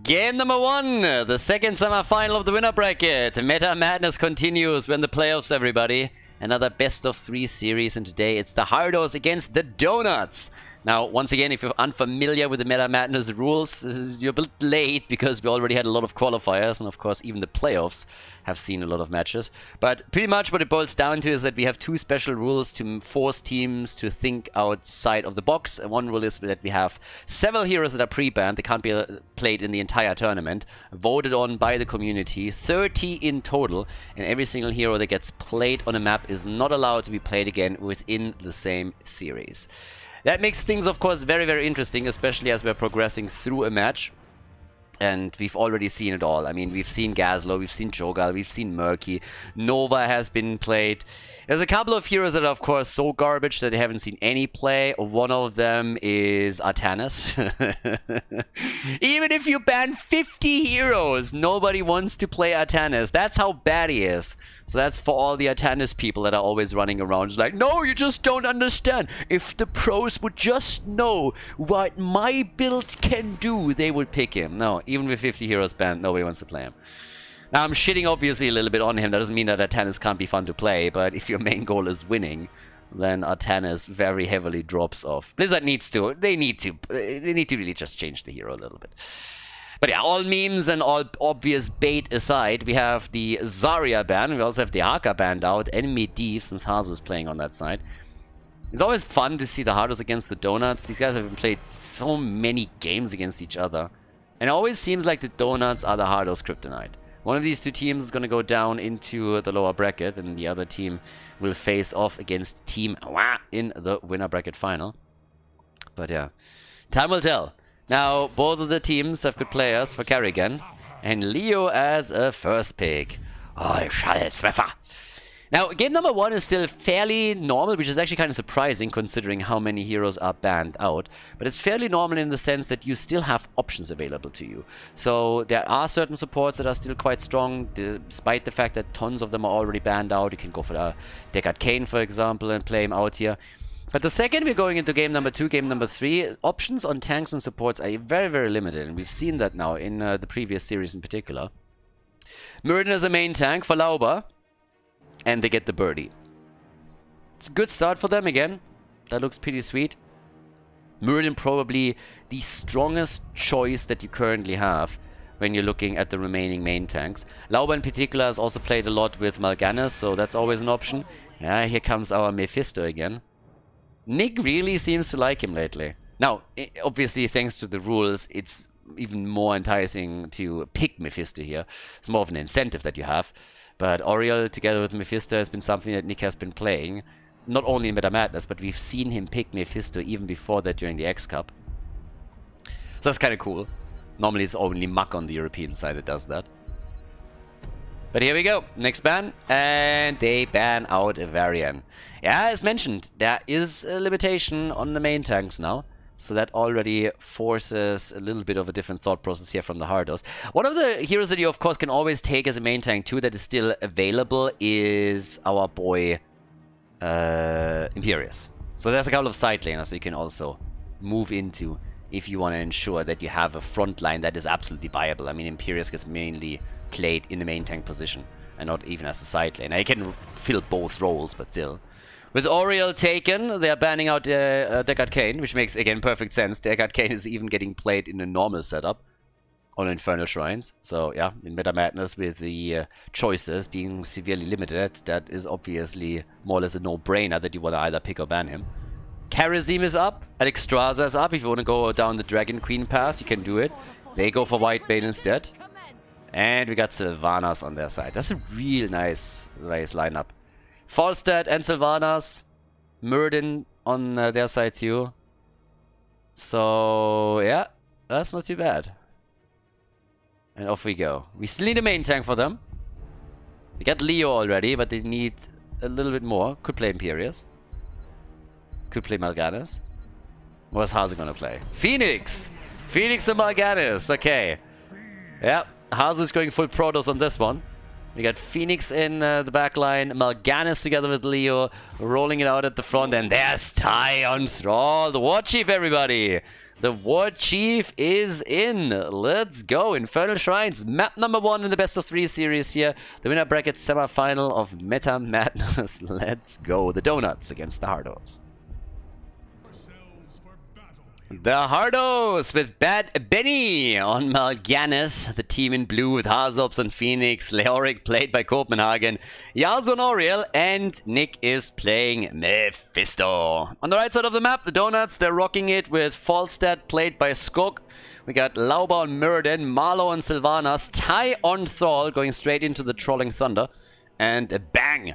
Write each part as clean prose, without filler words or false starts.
Game number 1, the second semi-final of the winner bracket. Meta Madness continues. We're in the playoffs, everybody. Another best of 3 series, and today it's the Hardos against the Donuts. Now, once again, if you're unfamiliar with the Meta Madness rules, you're a bit late because we already had a lot of qualifiers, and of course even the playoffs have seen a lot of matches. But pretty much what it boils down to is that we have 2 special rules to force teams to think outside of the box. One rule is that we have several heroes that are pre-banned. They can't be played in the entire tournament, voted on by the community, 30 in total, and every single hero that gets played on a map is not allowed to be played again within the same series. That makes things, of course, very, very interesting, especially as we're progressing through a match. And we've already seen it all. I mean, we've seen Gazlo, we've seen Jogal, we've seen Murky. Nova has been played. There's a couple of heroes that are, of course, so garbage that they haven't seen any play. One of them is Artanis. Even if you ban 50 heroes, nobody wants to play Artanis. That's how bad he is. So that's for all the Artanis people that are always running around. Just like, no, you just don't understand. If the pros would just know what my build can do, they would pick him. No, even with 50 heroes banned, nobody wants to play him. Now, I'm shitting obviously a little bit on him. That doesn't mean that Artanis can't be fun to play, but if your main goal is winning, then Artanis very heavily drops off. Blizzard needs to. They need to really just change the hero a little bit. But yeah, all memes and all obvious bait aside, we have the Zarya ban. We also have the Haka banned out, and Medivh, since Hanzo is playing on that side. It's always fun to see the Hardos against the Donuts. These guys have played so many games against each other. And it always seems like the Donuts are the Hardos kryptonite. One of these 2 teams is going to go down into the lower bracket, and the other team will face off against Team in the winner bracket final. But yeah, time will tell. Now, both of the teams have good players for Kerrigan, and Leo as a first pick. Oh, Schallsweffer. Now, game number 1 is still fairly normal, which is actually kind of surprising considering how many heroes are banned out. But it's fairly normal in the sense that you still have options available to you. So there are certain supports that are still quite strong, despite the fact that tons of them are already banned out. You can go for Deckard Cain, for example, and play him out here. But the second we're going into game number 2, game number 3, options on tanks and supports are very, very limited. And we've seen that now in the previous series in particular. Muradin is a main tank for Lauber. And they get the birdie. It's a good start for them again. That looks pretty sweet. Muradin probably the strongest choice that you currently have when you're looking at the remaining main tanks. Lauber in particular has also played a lot with Mal'Ganis, so that's always an option. Yeah, here comes our Mephisto again. Nick really seems to like him lately. Now, obviously, thanks to the rules, it's even more enticing to pick Mephisto here. It's more of an incentive that you have. But Yrel together with Mephisto has been something that Nick has been playing. Not only in Meta Madness, but we've seen him pick Mephisto even before that during the X Cup. So that's kind of cool. Normally it's only Muck on the European side that does that. But here we go. Next ban. And they ban out a Varian. Yeah, as mentioned, there is a limitation on the main tanks now. So that already forces a little bit of a different thought process here from the Hardos. One of the heroes that you, of course, can always take as a main tank, too, that is still available is our boy Imperius. So there's a couple of side laners that you can also move into if you want to ensure that you have a front line that is absolutely viable. I mean, Imperius gets mainly played in the main tank position and not even as a side laner. He can fill both roles, but still. With Yrel taken, they are banning out Deckard Cain, which makes, again, perfect sense. Deckard Cain is even getting played in a normal setup on Infernal Shrines. So, yeah, in Meta Madness with the choices being severely limited, that is obviously more or less a no-brainer that you want to either pick or ban him. Karazim is up. Alexstrasza is up. If you want to go down the Dragon Queen path, you can do it. They go for Whitebane instead. And we got Sylvanas on their side. That's a real nice lineup. Falstad and Sylvanas, Muradin on their side too. So, yeah, that's not too bad. And off we go. We still need a main tank for them. We got Leo already, but they need a little bit more. Could play Imperius. Could play Mal'Ganis. What's Hanzo gonna play? Phoenix! Phoenix and Mal'Ganis, okay. Yeah, Hanzo's going full Protoss on this one. We got Phoenix in the back line, Mal'Ganis together with Leo, rolling it out at the front, and there's Ty on Thrall, the War Chief, everybody! The War Chief is in. Let's go. Infernal Shrines, map number 1 in the best of 3 series here. The winner bracket semi-final of Meta Madness. Let's go. The Donuts against the Hardos. The Hardos with Bad Benny on Mal'Ganis. The team in blue with Hazops and Phoenix. Leoric played by Copenhagen. Yasuo and Yrel. And Nick is playing Mephisto. On the right side of the map, the Donuts, they're rocking it with Falstad played by Skog. We got Lauba on Muradin, Marlo on Sylvanas, Ty on Thrall going straight into the Trolling Thunder. And Bang,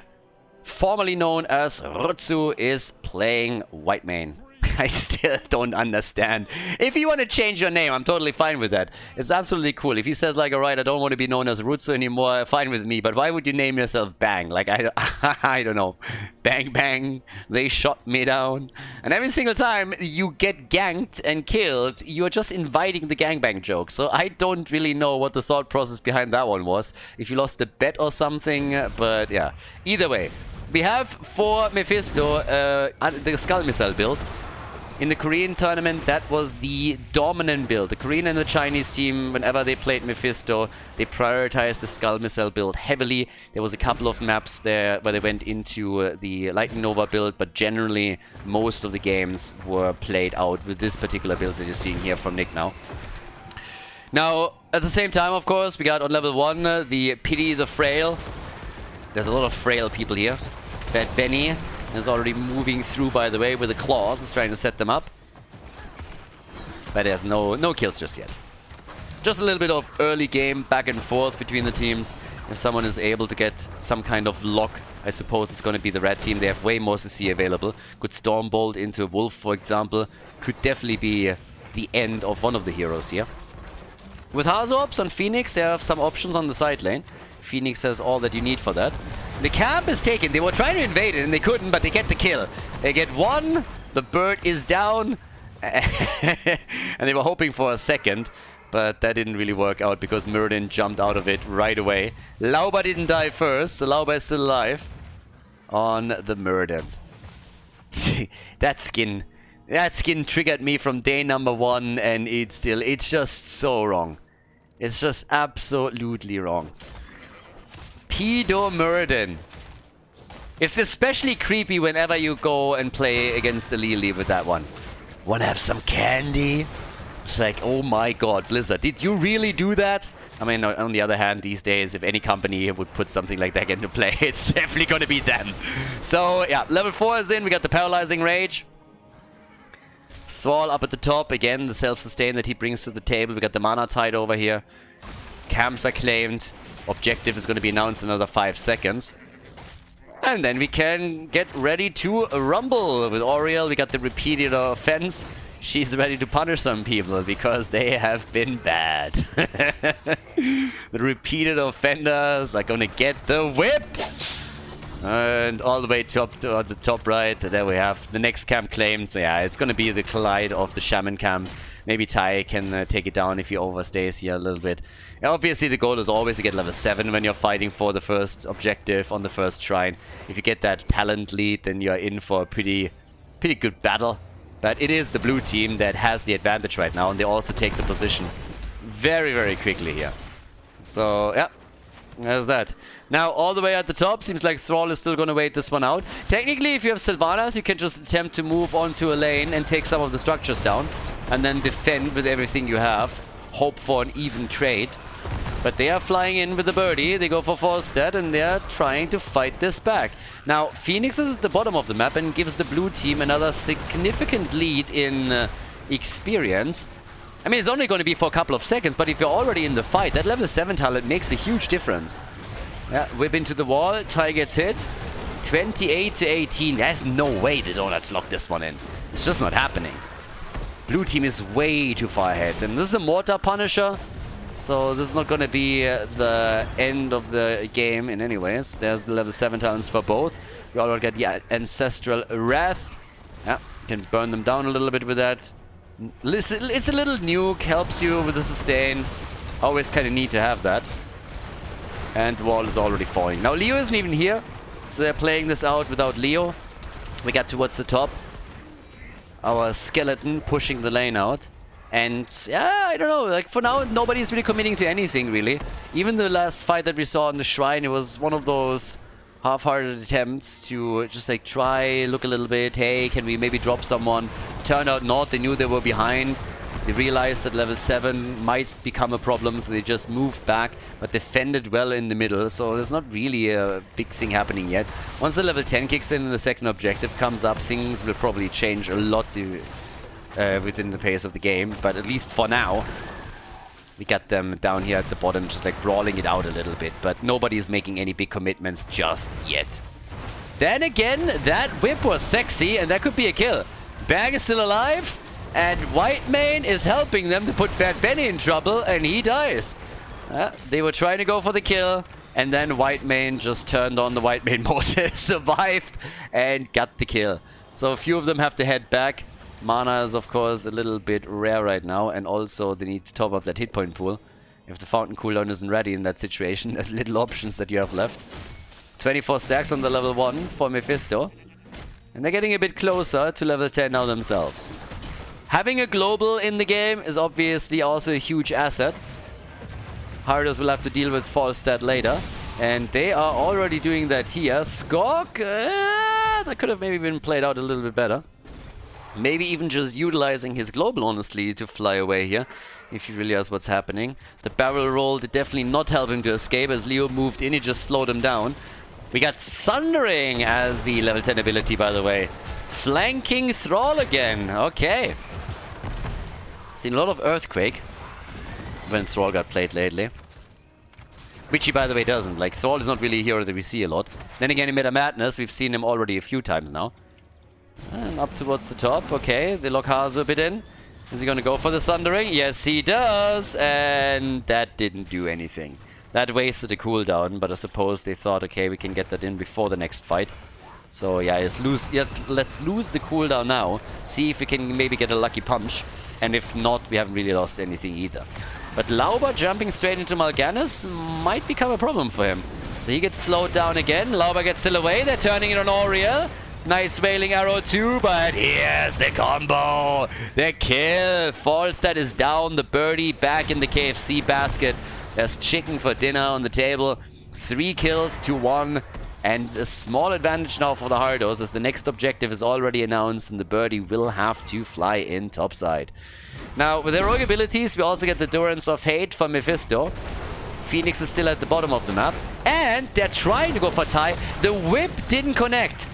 formerly known as Rutsu, is playing Whitemane. I still don't understand. If you want to change your name, I'm totally fine with that. It's absolutely cool. If he says like, alright, I don't want to be known as Rutsu anymore, fine with me. But why would you name yourself Bang? Like, I don't know. Bang, bang, they shot me down. And every single time you get ganked and killed, you're just inviting the gangbang joke. So I don't really know what the thought process behind that one was. If you lost a bet or something, but yeah. Either way, we have for Mephisto the Skull Missile build. In the Korean tournament, that was the dominant build. The Korean and the Chinese team, whenever they played Mephisto, they prioritized the Skull Missile build heavily. There was a couple of maps there where they went into the Lightning Nova build, but generally, most of the games were played out with this particular build that you're seeing here from Nick now. Now, at the same time, of course, we got on level 1, the Pity the Frail. There's a lot of frail people here. Bad Benny is already moving through, by the way, with the claws. Is trying to set them up. But there's no kills just yet. Just a little bit of early game back and forth between the teams. If someone is able to get some kind of lock, I suppose it's going to be the red team. They have way more CC available. Could Stormbolt into Wolf, for example. Could definitely be the end of one of the heroes here. With Hazops on Phoenix, they have some options on the side lane. Phoenix has all that you need for that. The camp is taken. They were trying to invade it and they couldn't, but they get the kill. They get one. The bird is down. And they were hoping for a second, but that didn't really work out because Muradin jumped out of it right away. Lauba didn't die first, so Lauba is still alive on the Muradin. That skin triggered me from day number 1, and it's just so wrong. It's just absolutely wrong. Pedo Muradin. It's especially creepy whenever you go and play against the Lily with that one. Wanna have some candy? It's like, oh my god, Blizzard, did you really do that? I mean, on the other hand, these days, if any company would put something like that into play, it's definitely gonna be them. So, yeah, level 4 is in. We got the Paralyzing Rage. Thrall up at the top. Again, the self-sustain that he brings to the table. We got the Mana Tide over here. Camps are claimed. Objective is going to be announced in another 5 seconds. And then we can get ready to rumble with Yrel. We got the repeated offense. She's ready to punish some people because they have been bad. The repeated offenders are going to get the whip. And all the way to the top right, there we have the next camp claimed. So yeah, it's going to be the collide of the shaman camps. Maybe Ty can take it down if he overstays here a little bit. And obviously the goal is always to get level 7 when you're fighting for the first objective on the first shrine. If you get that talent lead, then you're in for a pretty good battle. But it is the blue team that has the advantage right now, and they also take the position very, very quickly here. So yeah, there's that. Now, all the way at the top, seems like Thrall is still going to wait this one out. Technically, if you have Sylvanas, you can just attempt to move onto a lane and take some of the structures down. And then defend with everything you have. Hope for an even trade. But they are flying in with the birdie. They go for Falstad, and they are trying to fight this back. Now, Phoenix is at the bottom of the map and gives the blue team another significant lead in experience. I mean, it's only going to be for a couple of seconds, but if you're already in the fight, that level 7 talent makes a huge difference. Yeah, whip into the wall, Ty gets hit. 28 to 18. There's no way the Donuts lock this one in. It's just not happening. Blue team is way too far ahead. And this is a Mortar Punisher. So this is not going to be the end of the game in any ways. There's the level 7 talents for both. We already get the Ancestral Wrath. Yeah, can burn them down a little bit with that. It's a little nuke, helps you with the sustain. Always kind of need to have that. And the wall is already falling. Now Leo isn't even here, so they're playing this out without Leo. We got towards the top. Our skeleton pushing the lane out. And yeah, I don't know, like for now, nobody's really committing to anything, really. Even the last fight that we saw on the Shrine, it was one of those half-hearted attempts to just like try, look a little bit, hey, can we maybe drop someone? Turned out not, they knew they were behind. They realized that level 7 might become a problem, so they just moved back, but defended well in the middle, so there's not really a big thing happening yet. Once the level 10 kicks in and the second objective comes up, things will probably change a lot within the pace of the game, but at least for now, we got them down here at the bottom, just like brawling it out a little bit, but nobody is making any big commitments just yet. Then again, that whip was sexy, and that could be a kill. Bag is still alive, and Whitemane is helping them to put Bad Benny in trouble, and he dies. They were trying to go for the kill, and then Whitemane just turned on the Whitemane mode, survived, and got the kill. So a few of them have to head back. Mana is, of course, a little bit rare right now, and also they need to top up that hit point pool. If the fountain cooldown isn't ready in that situation, there's little options that you have left. 24 stacks on the level 1 for Mephisto. And they're getting a bit closer to level 10 now themselves. Having a global in the game is obviously also a huge asset. Hardos will have to deal with Falstad later. And they are already doing that here. Skog, that could have maybe been played out a little bit better. Maybe even just utilizing his global, honestly, to fly away here, if he realizes what's happening. The barrel roll did definitely not help him to escape. As Leo moved in, he just slowed him down. We got Sundering as the level 10 ability, by the way. Flanking Thrall again. Okay. Seen a lot of Earthquake when Thrall got played lately. Which he, by the way, doesn't. Like, Thrall is not really a hero that we see a lot. Then again, in Meta Madness, we've seen him already a few times now. And up towards the top. Okay, they lock Hanzo a bit in. Is he going to go for the Sundering? Yes, he does. And that didn't do anything. That wasted a cooldown, but I suppose they thought, okay, we can get that in before the next fight. So yeah, let's lose the cooldown now. See if we can maybe get a lucky punch. And if not, we haven't really lost anything either. But Lauber jumping straight into Mal'Ganis might become a problem for him. So he gets slowed down again. Lauber gets still away. They're turning it on Yrel. Nice Wailing Arrow too, but here's the combo. The kill. Falstad is down. The birdie back in the KFC basket. There's chicken for dinner on the table. 3 kills to 1. And a small advantage now for the Hardos, as the next objective is already announced and the birdie will have to fly in topside. Now, with heroic abilities, we also get the Durance of Hate from Mephisto. Phoenix is still at the bottom of the map. And they're trying to go for Ty. The whip didn't connect.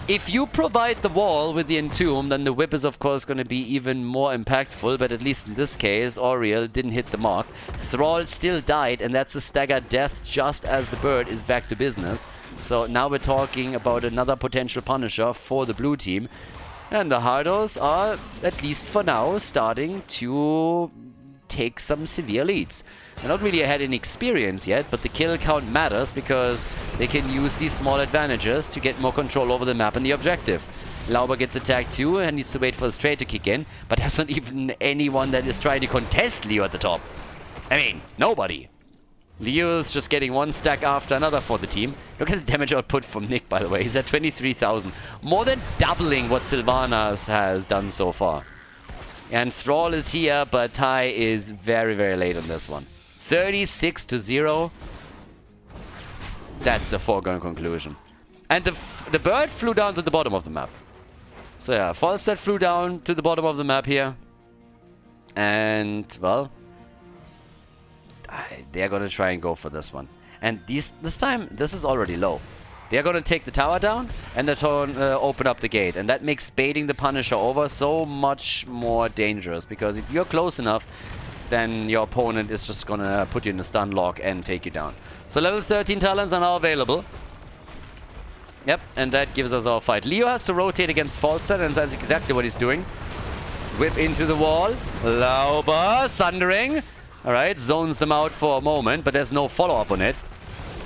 If you provide the wall with the Entomb, then the whip is of course going to be even more impactful, but at least in this case, Yrel didn't hit the mark. Thrall still died, and that's a staggered death just as the bird is back to business. So now we're talking about another potential Punisher for the blue team. And the Hardos are, at least for now, starting to take some severe leads. They're not really ahead in experience yet, but the kill count matters because they can use these small advantages to get more control over the map and the objective. Lauber gets attacked too and needs to wait for the straight to kick in, but there's not even anyone that is trying to contest Leo at the top. I mean, nobody. Leo is just getting one stack after another for the team. Look at the damage output from Nick, by the way. He's at 23,000. More than doubling what Sylvanas has done so far. And Thrall is here, but Ty is very, very late on this one. 36-0. That's a foregone conclusion. And the bird flew down to the bottom of the map. So yeah, Falstad flew down to the bottom of the map here. And, well, they're going to try and go for this one. And this time, this is already low. They're going to take the tower down and they're going to open up the gate. And that makes baiting the Punisher over so much more dangerous. Because if you're close enough, then your opponent is just going to put you in a stun lock and take you down. So level 13 talents are now available. Yep, and that gives us our fight. Leo has to rotate against Falstad, and that's exactly what he's doing. Whip into the wall. Lauber, Sundering. Alright, zones them out for a moment, but there's no follow-up on it.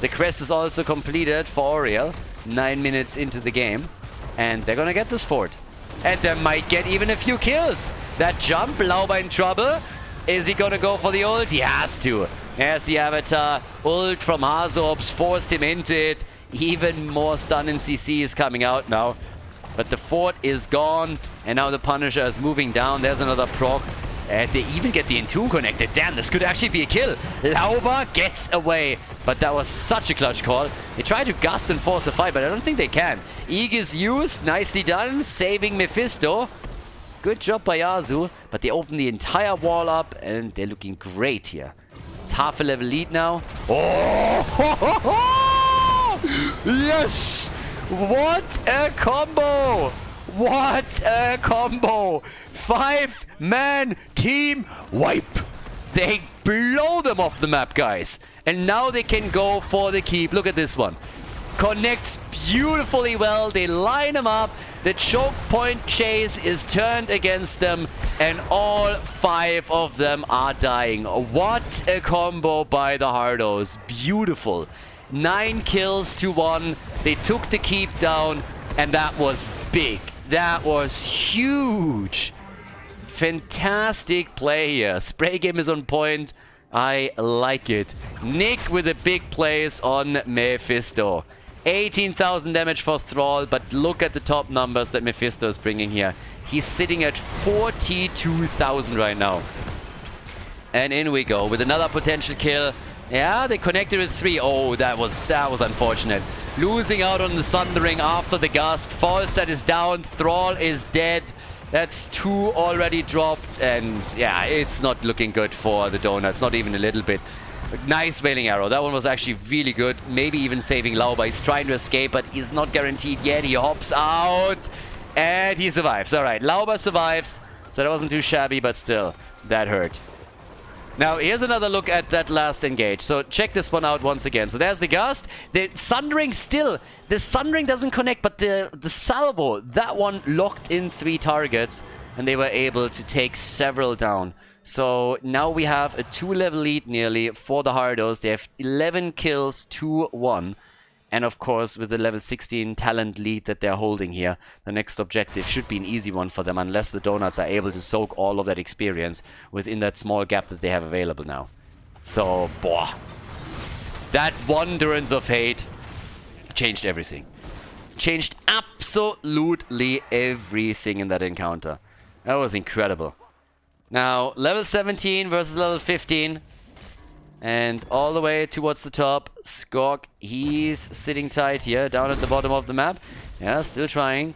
The quest is also completed for Yrel. 9 minutes into the game. And they're gonna get this fort. And they might get even a few kills. That jump, Lauber in trouble. Is he gonna go for the ult? He has to. There's the Avatar. Ult from Hazorbs forced him into it. Even more stun and CC is coming out now. But the fort is gone. And now the Punisher is moving down. There's another proc. And they even get the Entomb connected. Damn, this could actually be a kill. Lauber gets away. But that was such a clutch call. They try to gust and force a fight, but I don't think they can. Eeg is used. Nicely done. Saving Mephisto. Good job by Yazu. But they open the entire wall up, and they're looking great here. It's half a level lead now. Oh! Yes! What a combo! What a combo! 5-man team wipe. They blow them off the map, guys. And now they can go for the keep. Look at this one. Connects beautifully well. They line them up. The choke point chase is turned against them. And all 5 of them are dying. What a combo by the Hardos. Beautiful. 9 kills to 1. They took the keep down. And that was big. That was huge. Fantastic play here. Spray game is on point. I like it. Nick with a big plays on Mephisto. 18,000 damage for Thrall, but look at the top numbers that Mephisto is bringing here. He's sitting at 42,000 right now. And in we go with another potential kill. Yeah, they connected with 3. Oh, that was unfortunate. Losing out on the Sundering after the gust. Falstad is down. Thrall is dead. That's 2 already dropped. And yeah, it's not looking good for the Donuts. Not even a little bit. Nice Wailing Arrow. That one was actually really good. Maybe even saving Lauber. He's trying to escape, but he's not guaranteed yet. He hops out. And he survives. Alright, Lauber survives. So that wasn't too shabby, but still, that hurt. Now, here's another look at that last engage. So, check this one out once again. So, there's the Gust. The Sundering still. The Sundering doesn't connect, but the Salvo, that one locked in 3 targets. And they were able to take several down. So, now we have a 2-level lead nearly for the Hardos. They have 11 kills to 1. And of course, with the level 16 talent lead that they're holding here, the next objective should be an easy one for them, unless the Donuts are able to soak all of that experience within that small gap that they have available now. So, boah. That Wanderance of Hate changed everything. Changed absolutely everything in that encounter. That was incredible. Now, level 17 versus level 15. And all the way towards the top, Skog, he's sitting tight here, down at the bottom of the map. Yeah, still trying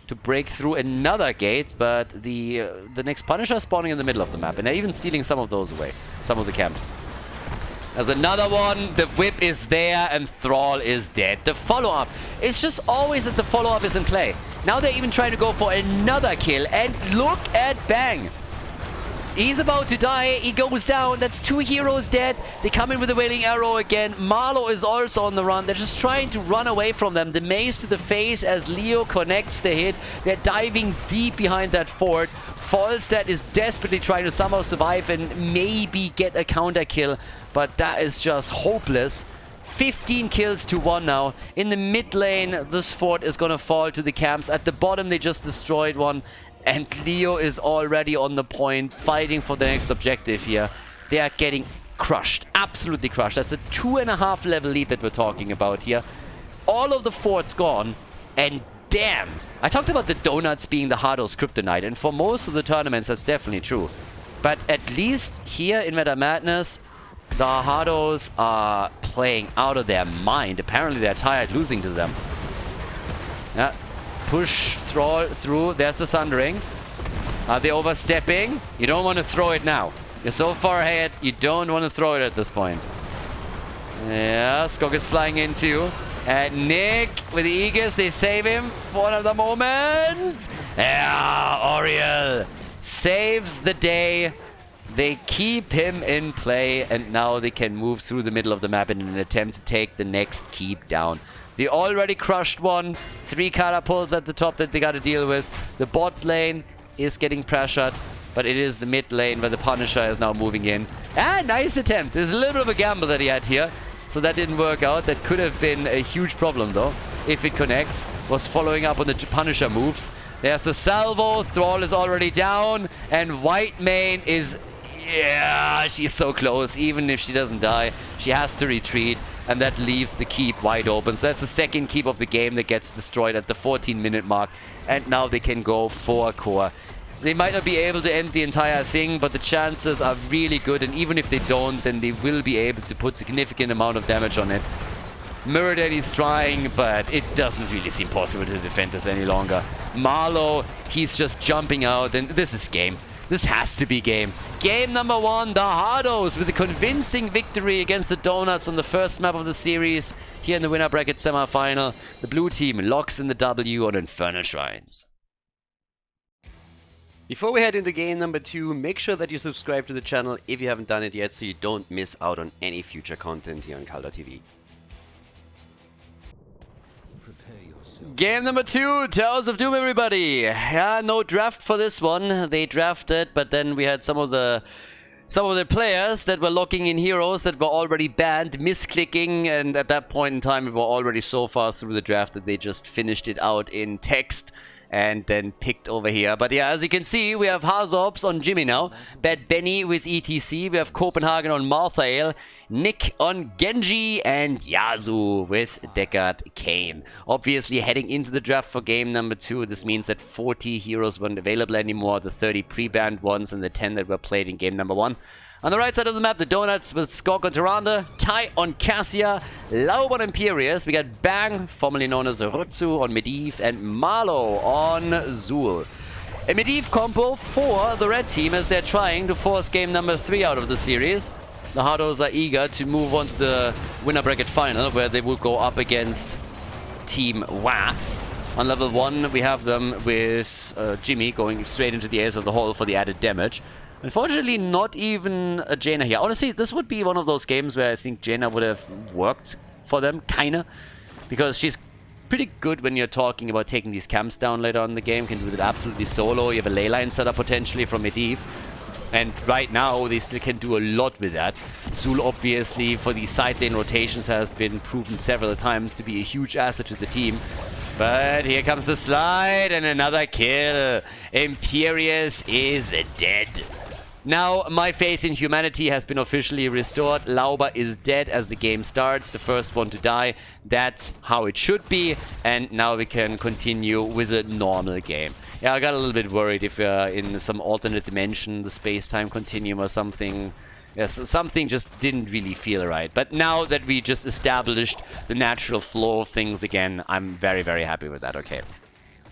to break through another gate, but the next Punisher is spawning in the middle of the map, and they're even stealing some of those away, some of the camps. There's another one, the whip is there, and Thrall is dead. The follow-up, it's just always that the follow-up is in play. Now they're even trying to go for another kill, and look at Bang! He's about to die. He goes down. That's 2 heroes dead. They come in with a Wailing Arrow again. Marlo is also on the run. They're just trying to run away from them. The mace to the face as Leo connects the hit. They're diving deep behind that fort. Falstad is desperately trying to somehow survive and maybe get a counter kill. But that is just hopeless. 15 kills to 1 now. In the mid lane, this fort is going to fall to the camps. At the bottom, they just destroyed one. And Leo is already on the point, fighting for the next objective here. They are getting crushed. Absolutely crushed. That's a 2.5 level lead that we're talking about here. All of the forts gone. And damn. I talked about the Donuts being the Hardos kryptonite. And for most of the tournaments, that's definitely true. But at least here in Meta Madness, the Hardos are playing out of their mind. Apparently, they're tired losing to them. Yeah. Push Thrall through. There's the Sundering. Are they overstepping? You don't want to throw it now. You're so far ahead, you don't want to throw it at this point. Yeah, Skog is flying in too. And Nick with the Aegis, they save him for another moment. Yeah, Yrel saves the day. They keep him in play, and now they can move through the middle of the map in an attempt to take the next keep down. They already crushed one. 3 catapults at the top that they got to deal with. The bot lane is getting pressured, but it is the mid lane where the Punisher is now moving in. Ah, nice attempt. There's a little bit of a gamble that he had here, so that didn't work out. That could have been a huge problem, though, if it connects. Was following up on the Punisher moves. There's the salvo. Thrall is already down, and Whitemane is... Yeah, she's so close. Even if she doesn't die, she has to retreat. And that leaves the keep wide open. So that's the second keep of the game that gets destroyed at the 14-minute mark. And now they can go for core. They might not be able to end the entire thing, but the chances are really good, and even if they don't, then they will be able to put significant amount of damage on it. Mirror Daddy's trying, but it doesn't really seem possible to defend this any longer. Marlow, he's just jumping out, and this is game. This has to be game. Game number 1, the Hardos with a convincing victory against the Donuts on the first map of the series. Here in the winner bracket semi-final, the blue team locks in the W on Infernal Shrines. Before we head into game number 2, make sure that you subscribe to the channel if you haven't done it yet so you don't miss out on any future content here on Khaldor TV. Game number 2, Towers of Doom, everybody. Yeah, no draft for this one. They drafted, but then we had some of the players that were locking in heroes that were already banned, misclicking, and at that point in time we were already so far through the draft that they just finished it out in text and then picked over here. But yeah, as you can see, we have Hazorps on Jimmy now, Bad Benny with ETC, we have Copenhagen on Malthael, Nick on Genji, and Yasu with Deckard Kane. Obviously, heading into the draft for game number 2, this means that 40 heroes weren't available anymore, the 30 pre-banned ones and the 10 that were played in game number 1. On the right side of the map, the Donuts with Skog on Tyrande, Ty on Cassia, Laub on Imperius. We got Bang, formerly known as Rutsu on Medivh, and Marlow on Zul. A Medivh combo for the red team as they're trying to force game number 3 out of the series. The Hardos are eager to move on to the winner bracket final, where they will go up against Team Wa. On level 1, we have them with Jimmy going straight into the ace of the hole for the added damage. Unfortunately, not even a Jaina here. Honestly, this would be one of those games where I think Jaina would have worked for them, kinda. Because she's pretty good when you're talking about taking these camps down later on in the game. Can do that absolutely solo. You have a ley line set up potentially from Medivh. And right now, they still can do a lot with that. Zul, obviously, for the side lane rotations, has been proven several times to be a huge asset to the team. But here comes the slide and another kill. Imperius is dead. Now, my faith in humanity has been officially restored. Lauber is dead as the game starts, the first one to die. That's how it should be. And now we can continue with a normal game. Yeah, I got a little bit worried if we're in some alternate dimension, the space-time continuum or something. Yes, something just didn't really feel right. But now that we just established the natural flow of things again, I'm very, very happy with that. Okay.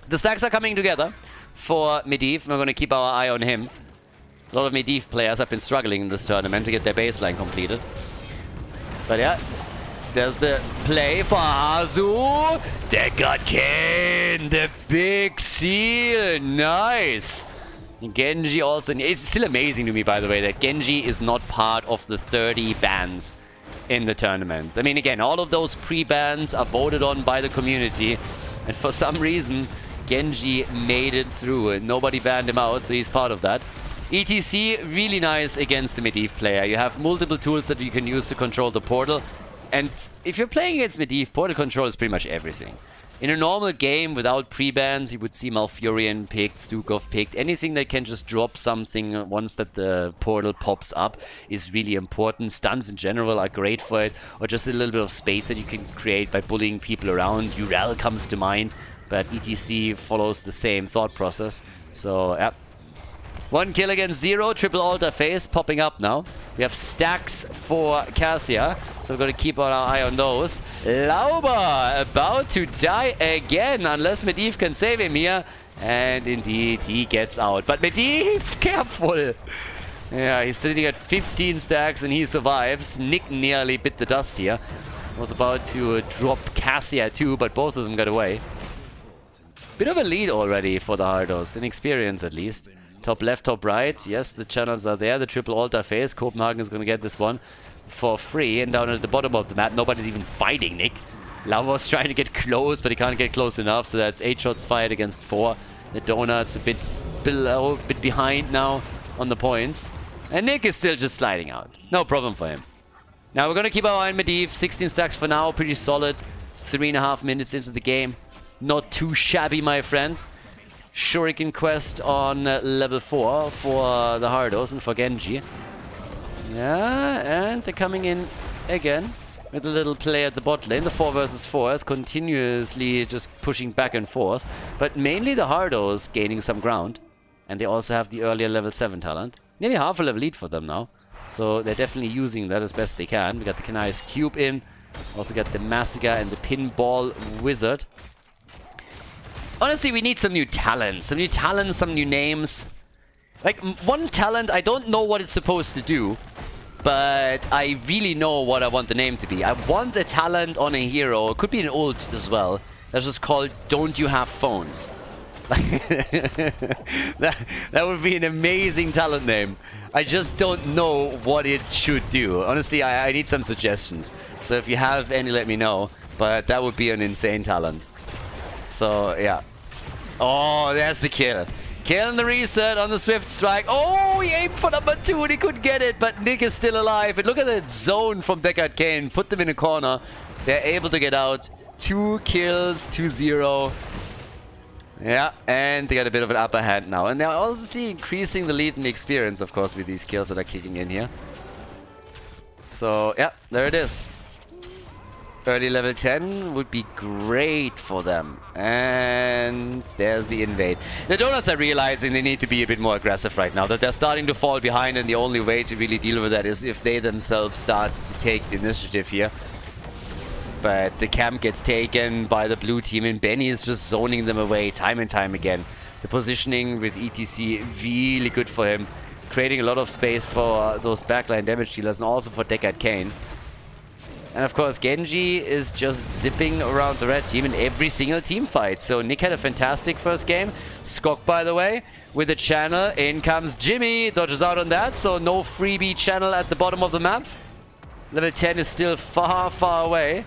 The stacks are coming together for Medivh. We're going to keep our eye on him. A lot of Medivh players have been struggling in this tournament to get their baseline completed. But yeah, there's the play for Hazu. Deckard Kane, the big seal. Nice. Genji also. It's still amazing to me, by the way, that Genji is not part of the 30 bans in the tournament. I mean, again, all of those pre-bans are voted on by the community. And for some reason, Genji made it through. And nobody banned him out, so he's part of that. ETC, really nice against the Medivh player. You have multiple tools that you can use to control the portal. And if you're playing against Medivh, portal control is pretty much everything. In a normal game without pre-bans, you would see Malfurion picked, Stukov picked. Anything that can just drop something once that the portal pops up is really important. Stuns in general are great for it. Or just a little bit of space that you can create by bullying people around. Yrel comes to mind, but ETC follows the same thought process. So, yeah. 1 kill against 0, triple altar phase popping up now. We have stacks for Cassia, so we're going to keep our eye on those. Lauber about to die again, unless Medivh can save him here. And indeed, he gets out. But Medivh, careful! Yeah, he's sitting at 15 stacks and he survives. Nick nearly bit the dust here. Was about to drop Cassia too, but both of them got away. Bit of a lead already for the Hardos, in experience at least. Top left, top right. Yes, the channels are there. The triple altar phase. Copenhagen is going to get this one for free. And down at the bottom of the map, nobody's even fighting Nick. Lavos trying to get close, but he can't get close enough. So that's 8 shots fired against 4. The Donuts a bit below, a bit behind now on the points. And Nick is still just sliding out. No problem for him. Now we're going to keep our eye on Medivh. 16 stacks for now. Pretty solid. 3.5 minutes into the game. Not too shabby, my friend. Shuriken quest on level 4 for the Hardos and for Genji. Yeah, and they're coming in again with a little play at the bot lane. The 4 versus 4 is continuously just pushing back and forth. But mainly the Hardos gaining some ground. And they also have the earlier level 7 talent. Nearly half a level lead for them now. So they're definitely using that as best they can. We got the Kanai's Cube in. Also got the Massacre and the Pinball Wizard. Honestly, we need some new talents. Some new talents, some new names. Like, one talent, I don't know what it's supposed to do. But I really know what I want the name to be. I want a talent on a hero. It could be an ult as well. That's just called Don't You Have Phones. that would be an amazing talent name. I just don't know what it should do. Honestly, I need some suggestions. So if you have any, let me know. But that would be an insane talent. So, yeah. Oh, there's the kill. Killing the reset on the Swift Strike. Oh, he aimed for number 2 and he couldn't get it, but Nick is still alive. And look at that zone from Deckard Cain. Put them in a corner. They're able to get out. 2 kills, 2-0. Yeah, and they got a bit of an upper hand now. And they're also increasing the lead and the experience, of course, with these kills that are kicking in here. So, yeah, there it is. Early level 10 would be great for them. And there's the invade. The Donuts are realizing they need to be a bit more aggressive right now. That they're starting to fall behind, and the only way to really deal with that is if they themselves start to take the initiative here. But the camp gets taken by the blue team, and Benny is just zoning them away time and time again. The positioning with ETC really good for him. Creating a lot of space for those backline damage dealers and also for Deckard Cain. And of course, Genji is just zipping around the red team in every single team fight. So Nick had a fantastic first game. Skok, by the way, with a channel. In comes Jimmy. Dodges out on that. So no freebie channel at the bottom of the map. Level 10 is still far, far away.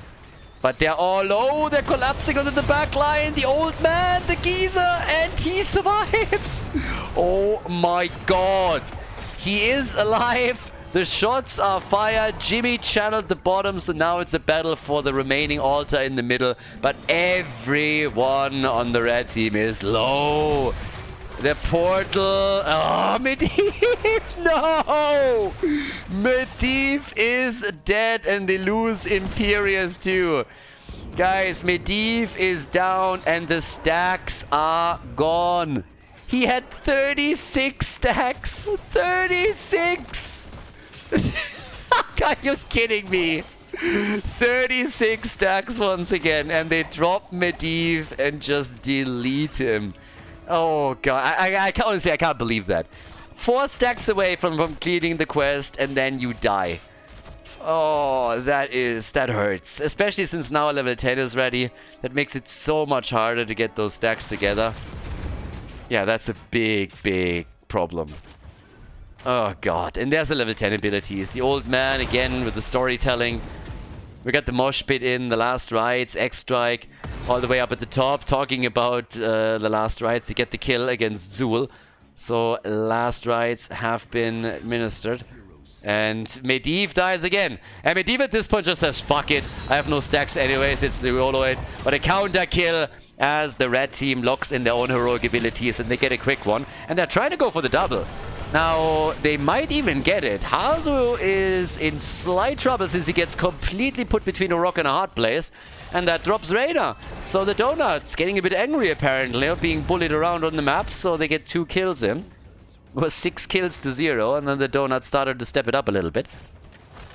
But they're all low. They're collapsing onto the back line. The old man, the geezer, and he survives. Oh my god. He is alive. The shots are fired. Jimmy channeled the bottom, so now it's a battle for the remaining altar in the middle. But everyone on the red team is low. The portal. Oh, Medivh! No! Medivh is dead, and they lose Imperius too. Guys, Medivh is down, and the stacks are gone. He had 36 stacks. 36! Are you kidding me? 36 stacks once again, and they drop Medivh and just delete him. Oh god, I can't, honestly, I can't believe that. 4 stacks away from completing the quest, and then you die. Oh, that hurts. Especially since now level 10 is ready. That makes it so much harder to get those stacks together. Yeah, that's a big, big problem. Oh god, and there's the level 10 abilities. The old man again with the storytelling. We got the mosh pit in, the last rites, X-Strike, all the way up at the top, talking about the last rites to get the kill against Zul. So last rites have been administered. And Medivh dies again. And Medivh at this point just says, fuck it, I have no stacks anyways, it's the Roloid. But a counter kill as the red team locks in their own heroic abilities, and they get a quick one. And they're trying to go for the double. Now, they might even get it. Hanzo is in slight trouble since he gets completely put between a rock and a hard place. And that drops Reyna. So the Donuts getting a bit angry apparently, being bullied around on the map. So they get 2 kills in. It was 6 kills to 0. And then the Donuts started to step it up a little bit.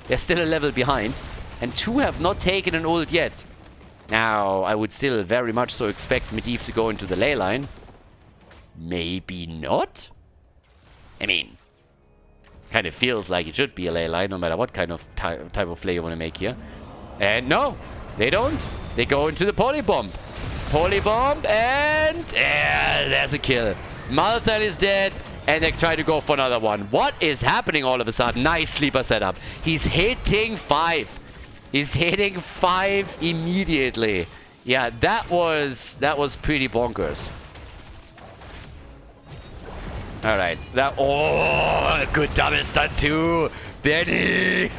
They're still a level behind. And 2 have not taken an ult yet. Now, I would still very much so expect Medivh to go into the ley line. Maybe not? I mean, kind of feels like it should be a ley line, no matter what kind of type of play you want to make here. And no, they don't. They go into the polybomb. Polybomb, and there's a kill. Malfurion is dead, and they try to go for another one. What is happening all of a sudden? Nice sleeper setup. He's hitting 5. He's hitting 5 immediately. Yeah, that was pretty bonkers. Alright, oh, good double stun too, Benny.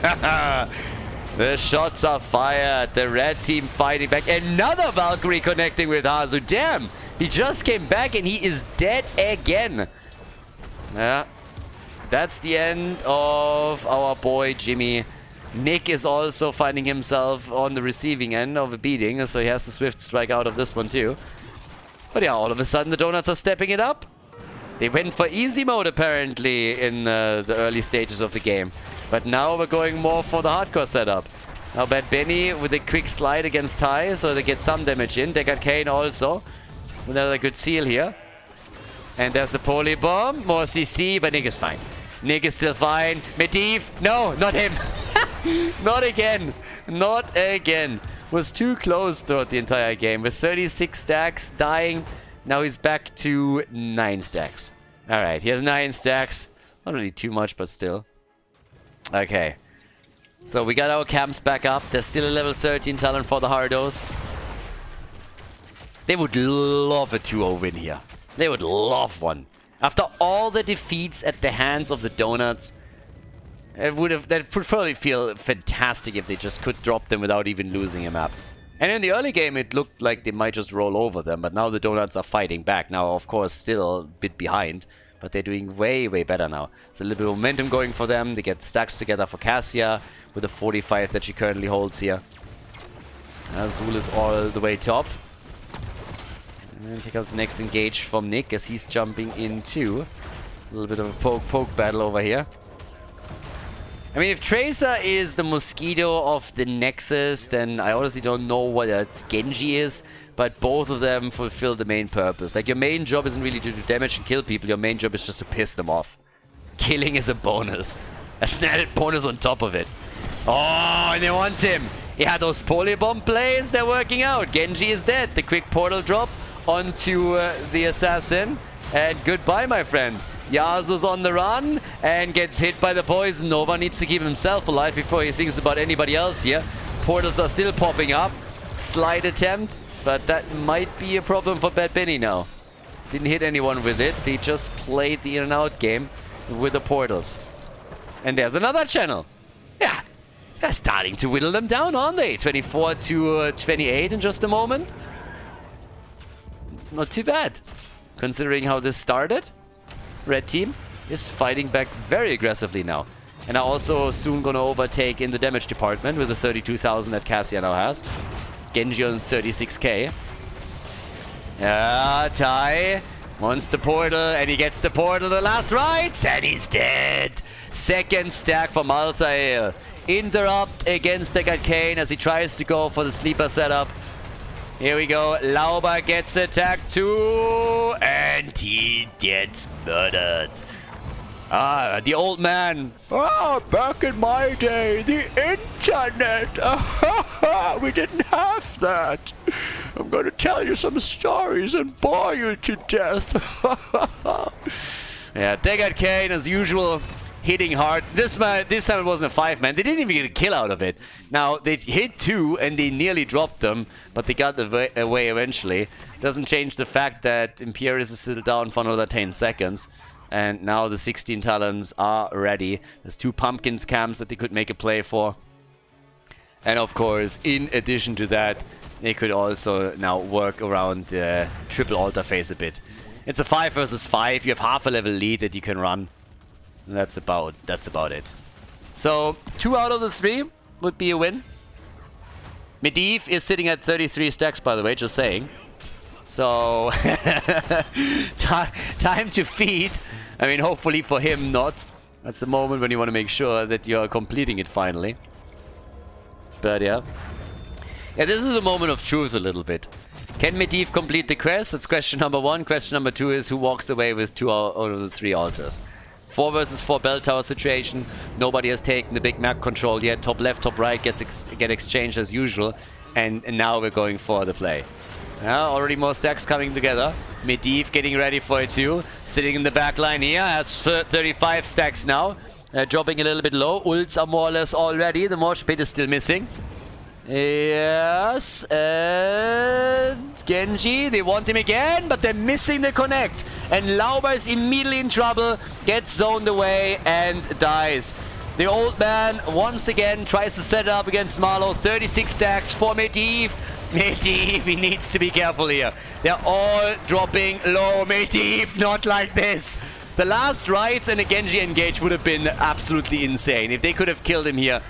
The shots are fired, the red team fighting back. Another Valkyrie connecting with Hanzo. Damn, he just came back and he is dead again. Yeah, that's the end of our boy Jimmy. Nick is also finding himself on the receiving end of a beating, so he has to swift strike out of this one too. But yeah, all of a sudden the Donuts are stepping it up. They went for easy mode apparently in the early stages of the game. But now we're going more for the hardcore setup. Now Bad Benny with a quick slide against Ty, so they get some damage in. They got Kane also. Another good seal here. And there's the poly bomb. More CC, but Nick is fine. Nick is still fine. Medivh, no, not him. Not again. Not again. Was too close throughout the entire game. With 36 stacks, dying. Now he's back to 9 stacks. Alright, he has 9 stacks. Not really too much, but still. Okay. So we got our camps back up. There's still a level 13 talent for the Hardos. They would love a 2-0 win here. They would love one. After all the defeats at the hands of the Donuts, that would probably feel fantastic if they just could drop them without even losing a map. And in the early game, it looked like they might just roll over them, but now the Donuts are fighting back. Now, of course, still a bit behind, but they're doing way, way better now. It's a little bit of momentum going for them. They get stacks together for Cassia with the 45 that she currently holds here. Azul is all the way top. And here comes the next engage from Nick as he's jumping in too. A little bit of a poke battle over here. I mean, if Tracer is the mosquito of the Nexus, then I honestly don't know what a Genji is, but both of them fulfill the main purpose. Like, your main job isn't really to do damage and kill people, your main job is just to piss them off. Killing is a bonus. That's an added bonus on top of it. Oh, and they want him! Yeah, those polybomb plays, they're working out. Genji is dead. The quick portal drop onto the assassin. And goodbye, my friend. Yasuo's on the run and gets hit by the poison. Nova needs to keep himself alive before he thinks about anybody else here. Portals are still popping up. Slide attempt, but that might be a problem for Bad Benny now. Didn't hit anyone with it. They just played the in and out game with the portals. And there's another channel. Yeah, they're starting to whittle them down, aren't they? 24 to 28 in just a moment. Not too bad, considering how this started. Red team is fighting back very aggressively now. And are also soon gonna overtake in the damage department with the 32,000 that Cassia now has. Genji on 36k. Ty wants the portal, and he gets the portal the last right, and he's dead. Second stack for Malfurion. Interrupt against the Kane as he tries to go for the sleeper setup. Here we go. Lauber gets attacked too, and he gets murdered. Ah, the old man. Ah, back in my day, the internet. We didn't have that. I'm going to tell you some stories and bore you to death. Yeah, they got Kane as usual. Hitting hard. This time it wasn't a 5-man. They didn't even get a kill out of it. Now, they hit 2 and they nearly dropped them, but they got away eventually. Doesn't change the fact that Imperius is still down for another 10 seconds. And now the 16 talents are ready. There's 2 pumpkins camps that they could make a play for. And of course, in addition to that, they could also now work around the triple altar phase a bit. It's a 5 versus 5. You have half a level lead that you can run. That's about it. So 2 out of the 3 would be a win. Medivh is sitting at 33 stacks, by the way, just saying. So time to feed. I mean, hopefully for him not. That's the moment when you want to make sure that you're completing it finally. But yeah. Yeah, this is a moment of truth a little bit. Can Medivh complete the quest? That's question number 1. Question number 2 is who walks away with 2 out of the 3 altars. 4 versus 4 bell tower situation. Nobody has taken the big map control yet. Top left, top right get exchanged as usual. And now we're going for the play. Already more stacks coming together. Medivh getting ready for it too. Sitting in the back line here. Has 35 stacks now. Dropping a little bit low. Ults are more or less all ready. The Mosh Pit is still missing. Yes. And Genji. They want him again, but they're missing the connect. And Lauber is immediately in trouble, gets zoned away, and dies. The old man, once again, tries to set it up against Marlow. 36 stacks for Medivh. Medivh, he needs to be careful here. They're all dropping low. Medivh, not like this. The last rights and a Genji engage would have been absolutely insane. If they could have killed him here,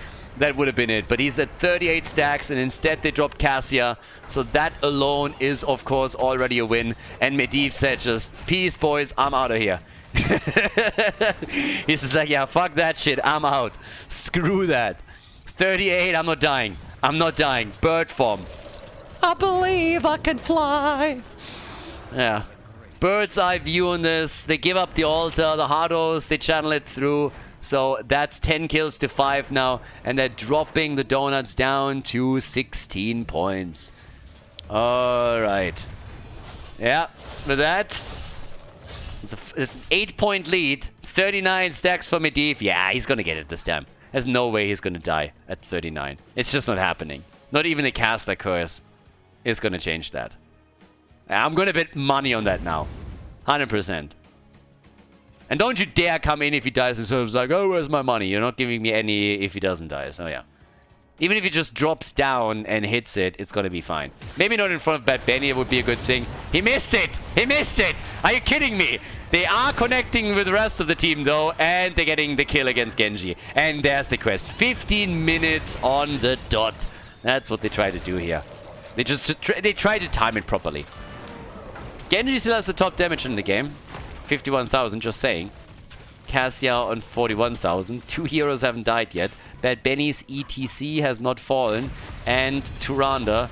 that would have been it. But he's at 38 stacks, and instead they dropped Cassia. So that alone is, of course, already a win. And Medivh said just, peace, boys, I'm out of here. He's just like, yeah, fuck that shit, I'm out. Screw that. 38, I'm not dying. I'm not dying. Bird form. I believe I can fly. Yeah. Bird's eye view on this. They give up the altar. The Hardos, they channel it through. So that's 10 kills to 5 now. And they're dropping the Donuts down to 16 points. Alright. Yeah, with that, it's an 8-point lead. 39 stacks for Medivh. Yeah, he's going to get it this time. There's no way he's going to die at 39. It's just not happening. Not even the caster curse is going to change that. I'm going to bet money on that now. 100%. And don't you dare come in if he dies and sort of like, oh, where's my money? You're not giving me any if he doesn't die. So yeah. Even if he just drops down and hits it, it's going to be fine. Maybe not in front of Bad Benny, it would be a good thing. He missed it! He missed it! Are you kidding me? They are connecting with the rest of the team though, and they're getting the kill against Genji. And there's the quest. 15 minutes on the dot. That's what they try to do here. They try to time it properly. Genji still has the top damage in the game. 51,000, just saying. Cassia on 41,000. 2 heroes haven't died yet. Bad Benny's ETC has not fallen. And Turanda,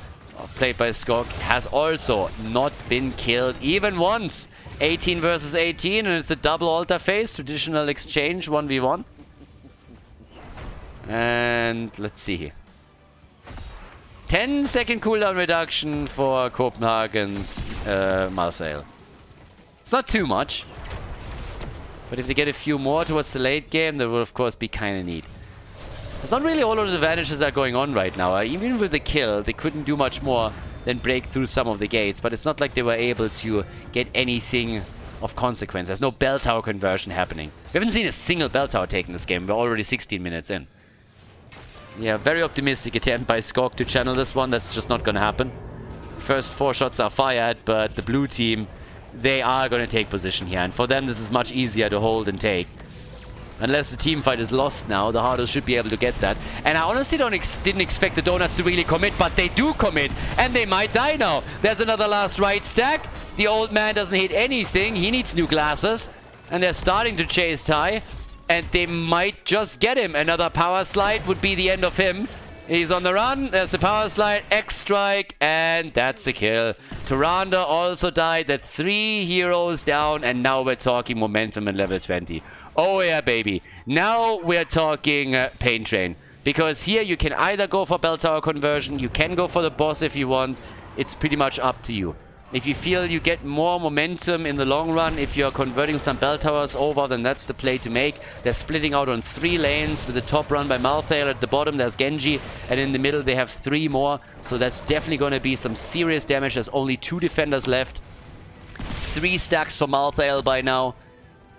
played by Skog, has also not been killed even once. 18 versus 18, and it's a double altar phase. Traditional exchange, 1v1. And let's see here. 10-second cooldown reduction for Copenhagen's Marseille. It's not too much. But if they get a few more towards the late game, that will of course be kind of neat. There's not really a lot of advantages that are going on right now. Even with the kill, they couldn't do much more than break through some of the gates. But it's not like they were able to get anything of consequence. There's no bell tower conversion happening. We haven't seen a single bell tower taken this game. We're already 16 minutes in. Yeah, very optimistic attempt by Skog to channel this one. That's just not going to happen. First 4 shots are fired, but the blue team, they are going to take position here. And for them, this is much easier to hold and take. Unless the team fight is lost now, the Hardos should be able to get that. And I honestly didn't expect the Donuts to really commit, but they do commit. And they might die now. There's another last right stack. The old man doesn't hit anything. He needs new glasses. And they're starting to chase Ty. And they might just get him. Another power slide would be the end of him. He's on the run. There's the power slide, X strike, and that's a kill. Turanda also died at 3 heroes down, and now we're talking momentum at level 20. Oh yeah, baby. Now we're talking Pain Train. Because here you can either go for Bell Tower conversion, you can go for the boss if you want. It's pretty much up to you. If you feel you get more momentum in the long run, if you're converting some bell towers over, then that's the play to make. They're splitting out on 3 lanes with the top run by Malfurion. At the bottom there's Genji, and in the middle they have 3 more. So that's definitely going to be some serious damage. There's only 2 defenders left. 3 stacks for Malfurion by now.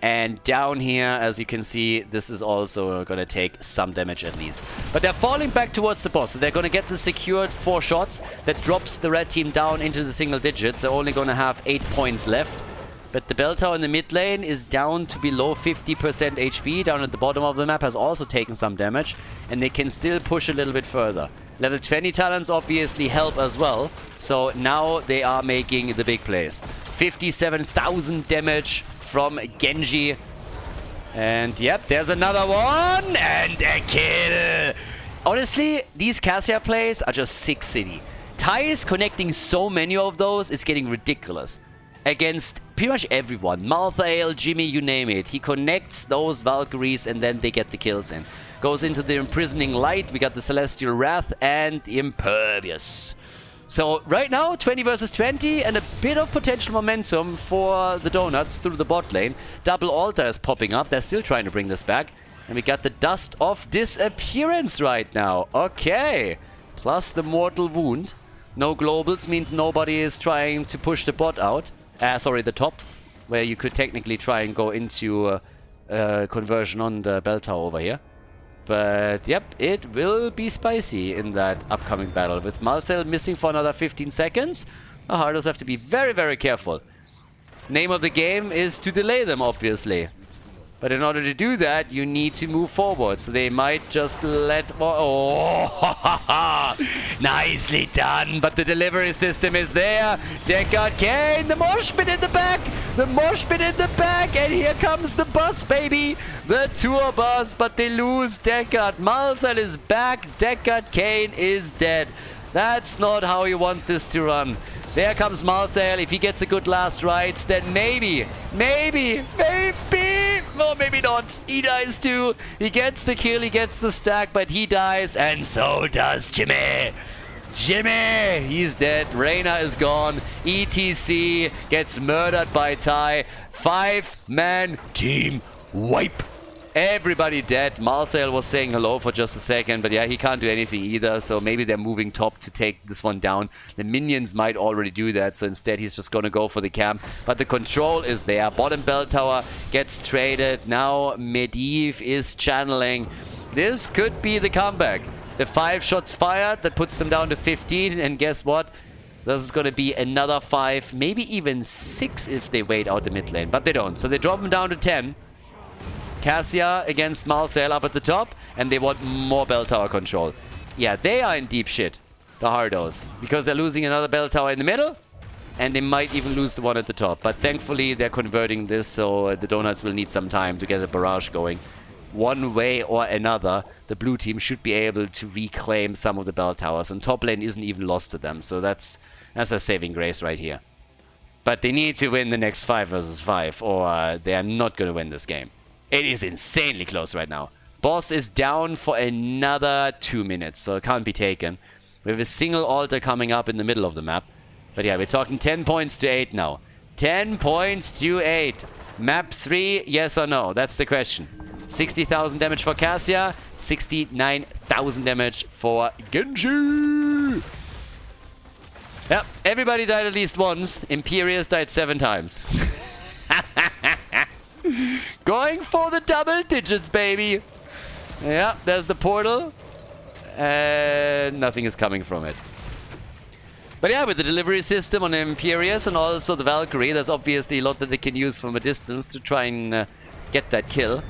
And down here, as you can see, this is also going to take some damage at least. But they're falling back towards the boss. So they're going to get the secured 4 shots. That drops the red team down into the single digits. They're only going to have 8 points left. But the bell tower in the mid lane is down to below 50% HP. Down at the bottom of the map has also taken some damage. And they can still push a little bit further. Level 20 talents obviously help as well. So now they are making the big plays. 57,000 damage from Genji. And yep, there's another one. And a kill. Honestly, these Cassia plays are just sick city. Ty is connecting so many of those, it's getting ridiculous. Against pretty much everyone. Malthael, Jimmy, you name it. He connects those Valkyries and then they get the kills in. Goes into the Imprisoning Light. We got the Celestial Wrath and Impervious. So right now, 20 versus 20 and a bit of potential momentum for the Donuts through the bot lane. Double altar is popping up. They're still trying to bring this back. And we got the Dust of Disappearance right now. Okay. Plus the Mortal Wound. No globals means nobody is trying to push the bot out. Sorry, the top. Where you could technically try and go into conversion on the bell tower over here. But yep, it will be spicy in that upcoming battle. With Marcel missing for another 15 seconds, the Hardos have to be very, very careful. Name of the game is to delay them, obviously. But in order to do that, you need to move forward. So they might just let... Oh, nicely done. But the delivery system is there. Deckard Kane, the mosh pit in the back. The mosh pit in the back. And here comes the bus, baby. The tour bus. But they lose Deckard. Malthal is back. Deckard Kane is dead. That's not how you want this to run. There comes Malthal. If he gets a good last rides, then maybe. Well, maybe not. He dies too. He gets the kill, he gets the stack, but he dies, and so does Jimmy. Jimmy! He's dead. Reyna is gone. ETC gets murdered by Ty. 5-man team wipe. Everybody dead. Malthal was saying hello for just a second, but yeah, he can't do anything either, so maybe they're moving top to take this one down. The minions might already do that, so instead he's just gonna go for the camp. But the control is there. Bottom bell tower gets traded. Now Medivh is channeling. This could be the comeback. The 5 shots fired, that puts them down to 15, and guess what? This is gonna be another 5, maybe even 6 if they wait out the mid lane, but they don't. So they drop them down to 10. Cassia against Malthal up at the top, and they want more bell tower control. Yeah, they are in deep shit, the Hardos, because they're losing another bell tower in the middle, and they might even lose the one at the top. But thankfully, they're converting this, so the Donuts will need some time to get a barrage going. One way or another, the blue team should be able to reclaim some of the bell towers, and top lane isn't even lost to them, so that's a saving grace right here. But they need to win the next 5 versus 5, or they are not going to win this game. It is insanely close right now. Boss is down for another 2 minutes, so it can't be taken. We have a single altar coming up in the middle of the map. But yeah, we're talking 10 points to 8 now. 10 points to 8. Map 3, yes or no? That's the question. 60,000 damage for Cassia, 69,000 damage for Genji. Yep, everybody died at least once. Imperius died 7 times. Going for the double digits, baby. Yeah, there's the portal. And nothing is coming from it. But yeah, with the delivery system on Imperius and also the Valkyrie, there's obviously a lot that they can use from a distance to try and get that kill.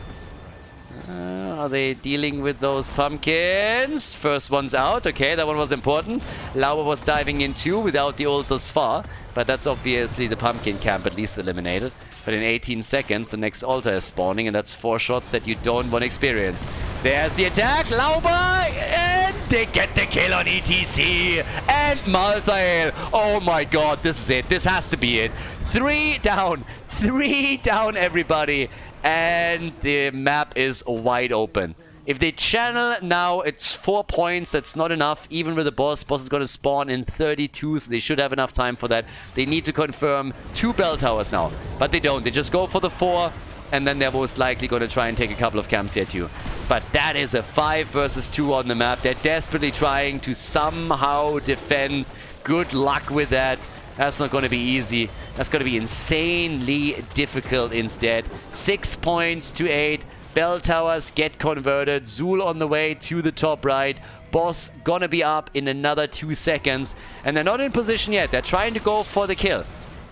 Are they dealing with those pumpkins? First one's out. Okay, that one was important. Lauer was diving in too without the ult thus far. But that's obviously the pumpkin camp at least eliminated. But in 18 seconds, the next altar is spawning, and that's 4 shots that you don't want to experience. There's the attack, Lauber, and they get the kill on ETC. And Malthal. Oh my god, this is it. This has to be it. 3 down. 3 down, everybody. And the map is wide open. If they channel now, it's 4 points. That's not enough. Even with the boss. Boss is going to spawn in 32, so they should have enough time for that. They need to confirm 2 bell towers now. But they don't. They just go for the 4. And then they're most likely going to try and take a couple of camps here too. But that is a 5 versus 2 on the map. They're desperately trying to somehow defend. Good luck with that. That's not going to be easy. That's going to be insanely difficult instead. 6 points to 8. Bell towers get converted. Zul on the way to the top right. Boss gonna be up in another 2 seconds. And they're not in position yet. They're trying to go for the kill.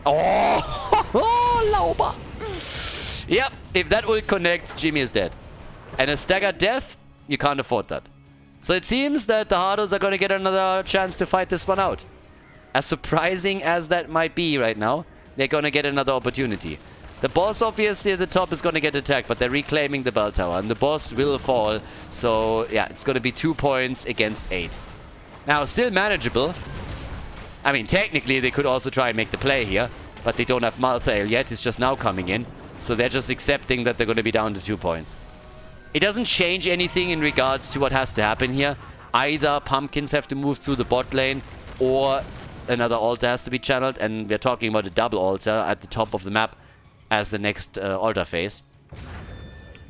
Oh, Lauber. Yep, if that ult connects, Jimmy is dead. And a staggered death, you can't afford that. So it seems that the Hardos are gonna get another chance to fight this one out. As surprising as that might be right now, they're gonna get another opportunity. The boss, obviously, at the top is going to get attacked, but they're reclaiming the bell tower, and the boss will fall. So, yeah, it's going to be 2 points against 8. Now, still manageable. I mean, technically, they could also try and make the play here, but they don't have Malthal yet. It's just now coming in. So they're just accepting that they're going to be down to 2 points. It doesn't change anything in regards to what has to happen here. Either pumpkins have to move through the bot lane, or another altar has to be channeled, and we're talking about a double altar at the top of the map as the next altar phase.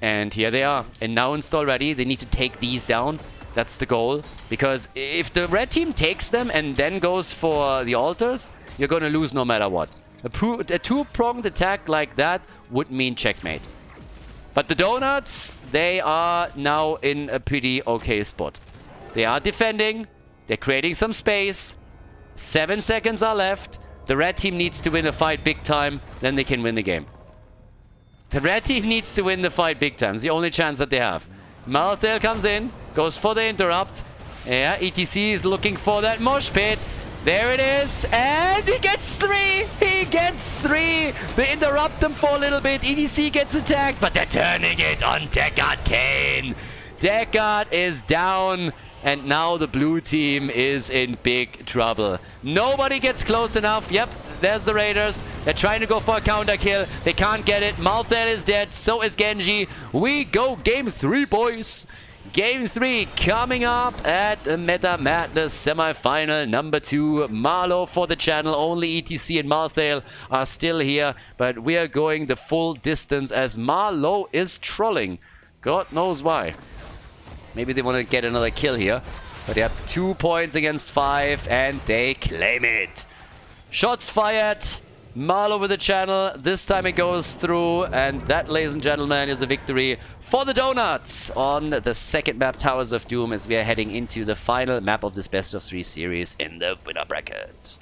And here they are, announced already. They need to take these down. That's the goal. Because if the red team takes them and then goes for the altars, you're going to lose no matter what. A two-pronged attack like that would mean checkmate. But the Donuts, they are now in a pretty okay spot. They are defending. They're creating some space. 7 seconds are left. The red team needs to win a fight big time, then they can win the game. The red team needs to win the fight big time. It's the only chance that they have. Malfurion comes in, goes for the interrupt. Yeah, ETC is looking for that mosh pit. There it is, and he gets 3! He gets 3! They interrupt them for a little bit. ETC gets attacked, but they're turning it on Deckard Kane. Deckard is down, and now the blue team is in big trouble. Nobody gets close enough. Yep, there's the Raiders. They're trying to go for a counter kill. They can't get it. Malfurion is dead, so is Genji. We go game 3, boys. Game 3 coming up at Meta Madness semi-final number 2. Marlow for the channel. Only ETC and Malfurion are still here, but we are going the full distance as Marlow is trolling. God knows why. Maybe they want to get another kill here, but they have 2 points against 5 and they claim it. Shots fired. Marlow with the channel. This time it goes through, and that, ladies and gentlemen, is a victory for the Donuts on the second map, Towers of Doom, as we are heading into the final map of this best of 3 series in the winner bracket.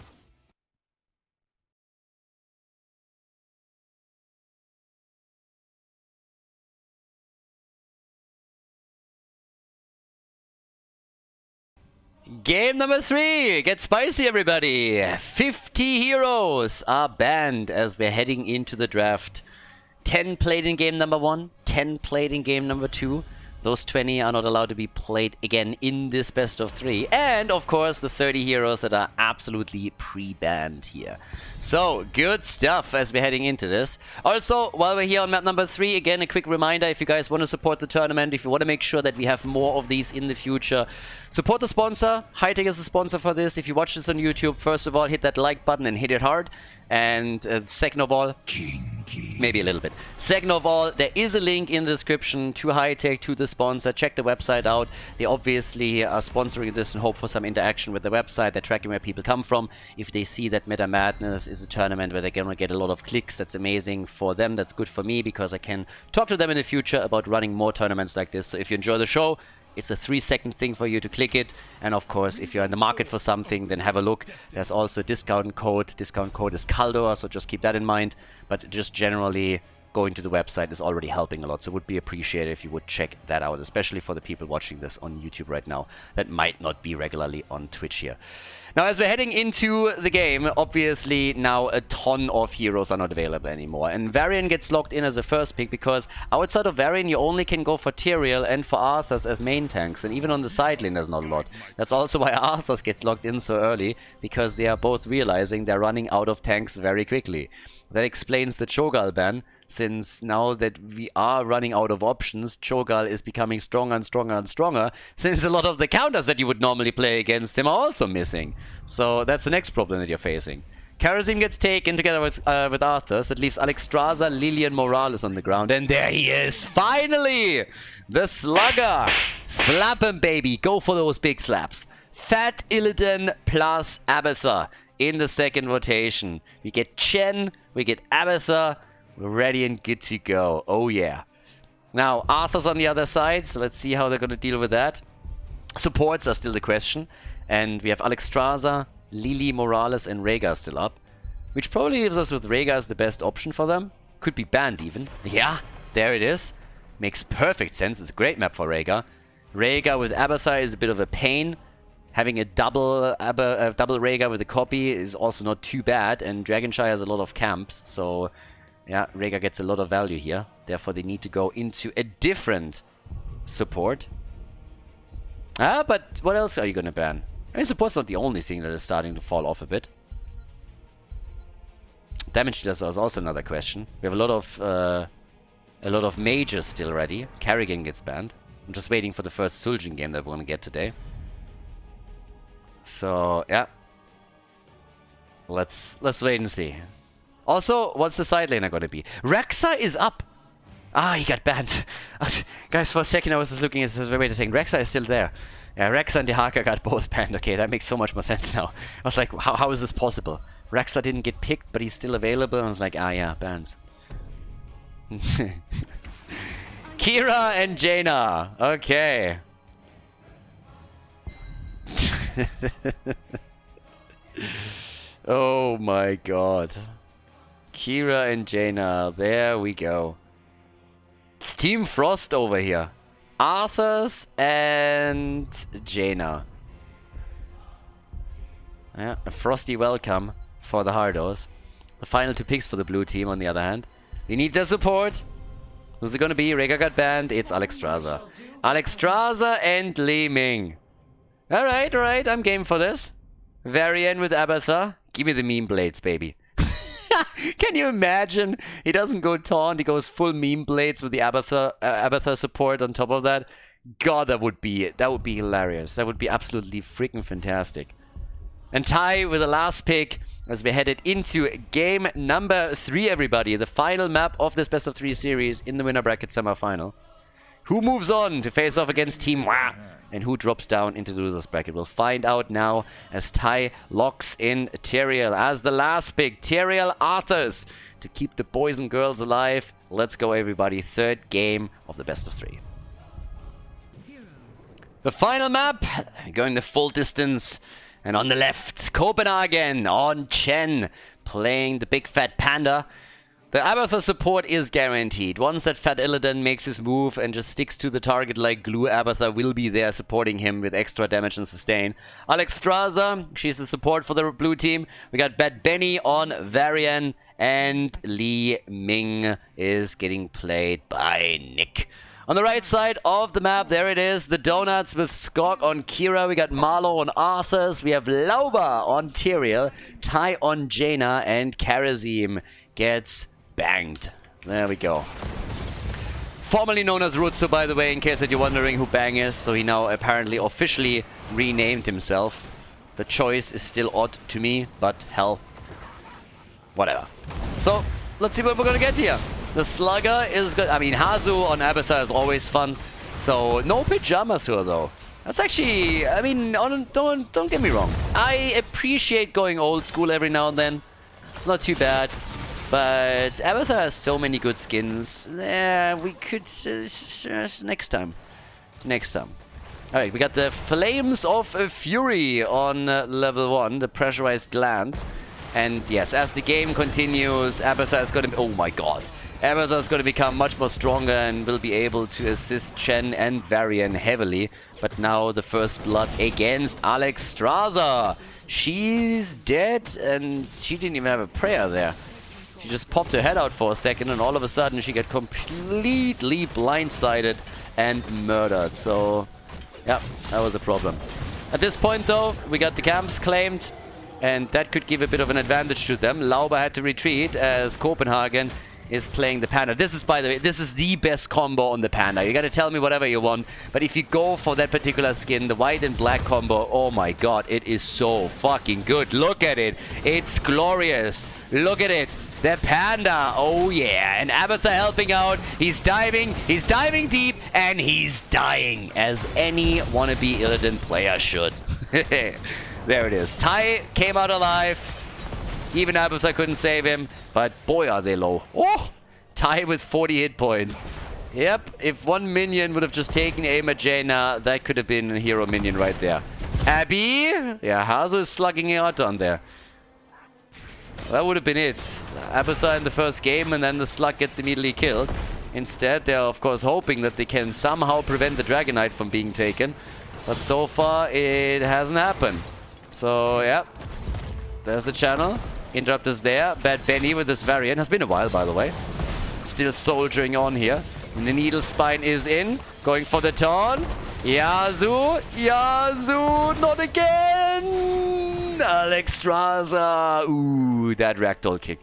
Game number 3! Get spicy, everybody! 50 heroes are banned as we're heading into the draft. 10 played in game number 1, 10 played in game number 2. Those 20 are not allowed to be played again in this best of 3. And, of course, the 30 heroes that are absolutely pre-banned here. So, good stuff as we're heading into this. Also, while we're here on map number 3, again, a quick reminder, if you guys want to support the tournament, if you want to make sure that we have more of these in the future, support the sponsor. Hightech is the sponsor for this. If you watch this on YouTube, first of all, hit that like button and hit it hard. And second of all, maybe a little bit. Second of all, there is a link in the description to Hightech, to the sponsor. Check the website out. They obviously are sponsoring this and hope for some interaction with the website. They're tracking where people come from. If they see that Meta Madness is a tournament where they're going to get a lot of clicks, that's amazing for them. That's good for me because I can talk to them in the future about running more tournaments like this. So if you enjoy the show, it's a 3-second thing for you to click it. And of course, if you're in the market for something, then have a look. There's also a discount code. Discount code is Khaldor, so just keep that in mind. But just generally, going to the website is already helping a lot. So it would be appreciated if you would check that out, especially for the people watching this on YouTube right now that might not be regularly on Twitch here. Now, as we're heading into the game, obviously now a ton of heroes are not available anymore. And Varian gets locked in as a first pick because outside of Varian, you only can go for Tyrael and for Arthas as main tanks. And even on the side lane, there's not a lot. That's also why Arthas gets locked in so early, because they are both realizing they're running out of tanks very quickly. That explains the Cho'Gall ban. Since now that we are running out of options, Cho'Gall is becoming stronger and stronger and stronger, since a lot of the counters that you would normally play against him are also missing. So that's the next problem that you're facing. Karazim gets taken together with Arthas. That leaves Alexstrasza, Lilian, Morales on the ground. And there he is! Finally! The Slugger! Slap him, baby! Go for those big slaps. Fat Illidan plus Abathur in the second rotation. We get Chen, we get Abathur. We're ready and good to go. Oh yeah. Now, Arthur's on the other side, so let's see how they're going to deal with that. Supports are still the question. And we have Alexstrasza, Lily, Morales, and Rhaegar still up. Which probably leaves us with Rhaegar as the best option for them. Could be banned even. Yeah, there it is. Makes perfect sense. It's a great map for Rhaegar. Rhaegar with Abathur is a bit of a pain. Having a double Rhaegar with a copy is also not too bad. And Dragonshire has a lot of camps, so... yeah, Rhaegar gets a lot of value here. Therefore, they need to go into a different support. Ah, but what else are you going to ban? I mean, support's not the only thing that is starting to fall off a bit. Damage dealer is also another question. We have a lot of mages still ready. Kerrigan gets banned. I'm just waiting for the first Suljin game that we're going to get today. So, yeah. Let's wait and see. Also, what's the side laner going to be? Rek'Sai is up. Ah, he got banned. Guys, for a second I was just looking at this. Wait a second. Rek'Sai is still there. Yeah, Rek'Sai and Dehaka got both banned. Okay, that makes so much more sense now. I was like, how is this possible? Rek'Sai didn't get picked, but he's still available. And I was like, ah, yeah, bans. Kira and Jaina. Okay. Oh my god. Kira and Jaina, there we go. Team Frost over here. Arthurs and Jaina. Yeah, a frosty welcome for the Hardos. The final 2 picks for the blue team, on the other hand. We need their support. Who's it gonna be? Rega got banned. It's Alexstrasza. Alexstrasza and Li Ming. Alright, alright. I'm game for this. Varian with Abathur. Give me the meme blades, baby. Can you imagine? He doesn't go taunt. He goes full meme blades with the Abathur support on top of that. God, that would be hilarious. That would be absolutely freaking fantastic. And Ty with the last pick as we headed into game number 3, everybody. The final map of this best of 3 series in the winner bracket semi-final. Who moves on to face off against Team Wah? And who drops down into the losers bracket? We'll find out now as Ty locks in Tyrael as the last pick. Tyrael Arthurs to keep the boys and girls alive. Let's go, everybody. 3rd game of the best of 3. The final map, going the full distance. And on the left, Copenhagen on Chen, playing the big fat panda. The Abathur support is guaranteed. Once that fat Illidan makes his move and just sticks to the target like glue, Abathur will be there supporting him with extra damage and sustain. Alexstrasza, she's the support for the blue team. We got Bad Benny on Varian, and Li Ming is getting played by Nick. On the right side of the map, there it is. The Donuts with Skog on Kira. We got Marlo on Arthurs. We have Lauba on Tyrael. Ty on Jaina. And Karazim gets banged. There we go. Formerly known as Rutsu, by the way, in case that you're wondering who Bang is. So he now apparently officially renamed himself. The choice is still odd to me, but hell, whatever. So, let's see what we're gonna get here. The Slugger is good. I mean, Hanzo on Abathur is always fun. So, no Pajama Thur, though. That's actually, I mean, don't get me wrong. I appreciate going old school every now and then. It's not too bad. But Abathur has so many good skins. Yeah, we could... next time. Next time. Alright, we got the Flames of Fury on level 1. The Pressurized Glance. And yes, as the game continues, Abathur is going to... Oh my god. Abathur is going to become much more stronger and will be able to assist Chen and Varian heavily. But now the first blood against Alexstrasza. She's dead and she didn't even have a prayer there. She just popped her head out for a second and all of a sudden she got completely blindsided and murdered. So, yeah, that was a problem. At this point though, we got the camps claimed and that could give a bit of an advantage to them. Lauba had to retreat as Copenhagen is playing the Panda. This is, by the way, this is the best combo on the Panda. You gotta tell me whatever you want, but if you go for that particular skin, the white and black combo, oh my god, it is so fucking good. Look at it. It's glorious. Look at it. The Panda, oh yeah, and Abathur helping out. He's diving deep, and he's dying, as any wannabe Illidan player should. There it is. Ty came out alive. Even Abathur couldn't save him, but boy are they low. Oh! Ty with 40 hit points. Yep, if one minion would have just taken aim at Jaina, that could have been a hero minion right there. Abby? Yeah, Hanzo is slugging it out on there. That would have been it. Abathur in the first game, and then the slug gets immediately killed. Instead, they're of course hoping that they can somehow prevent the Dragonite from being taken. But so far, it hasn't happened. So, yeah. There's the channel. Interrupt is there. Bad Benny with this variant. Has been a while, by the way. Still soldiering on here. And the Needle Spine is in. Going for the taunt. Yazu. Yazu. Not again. Alexstrasza. Ooh, that ragdoll kick.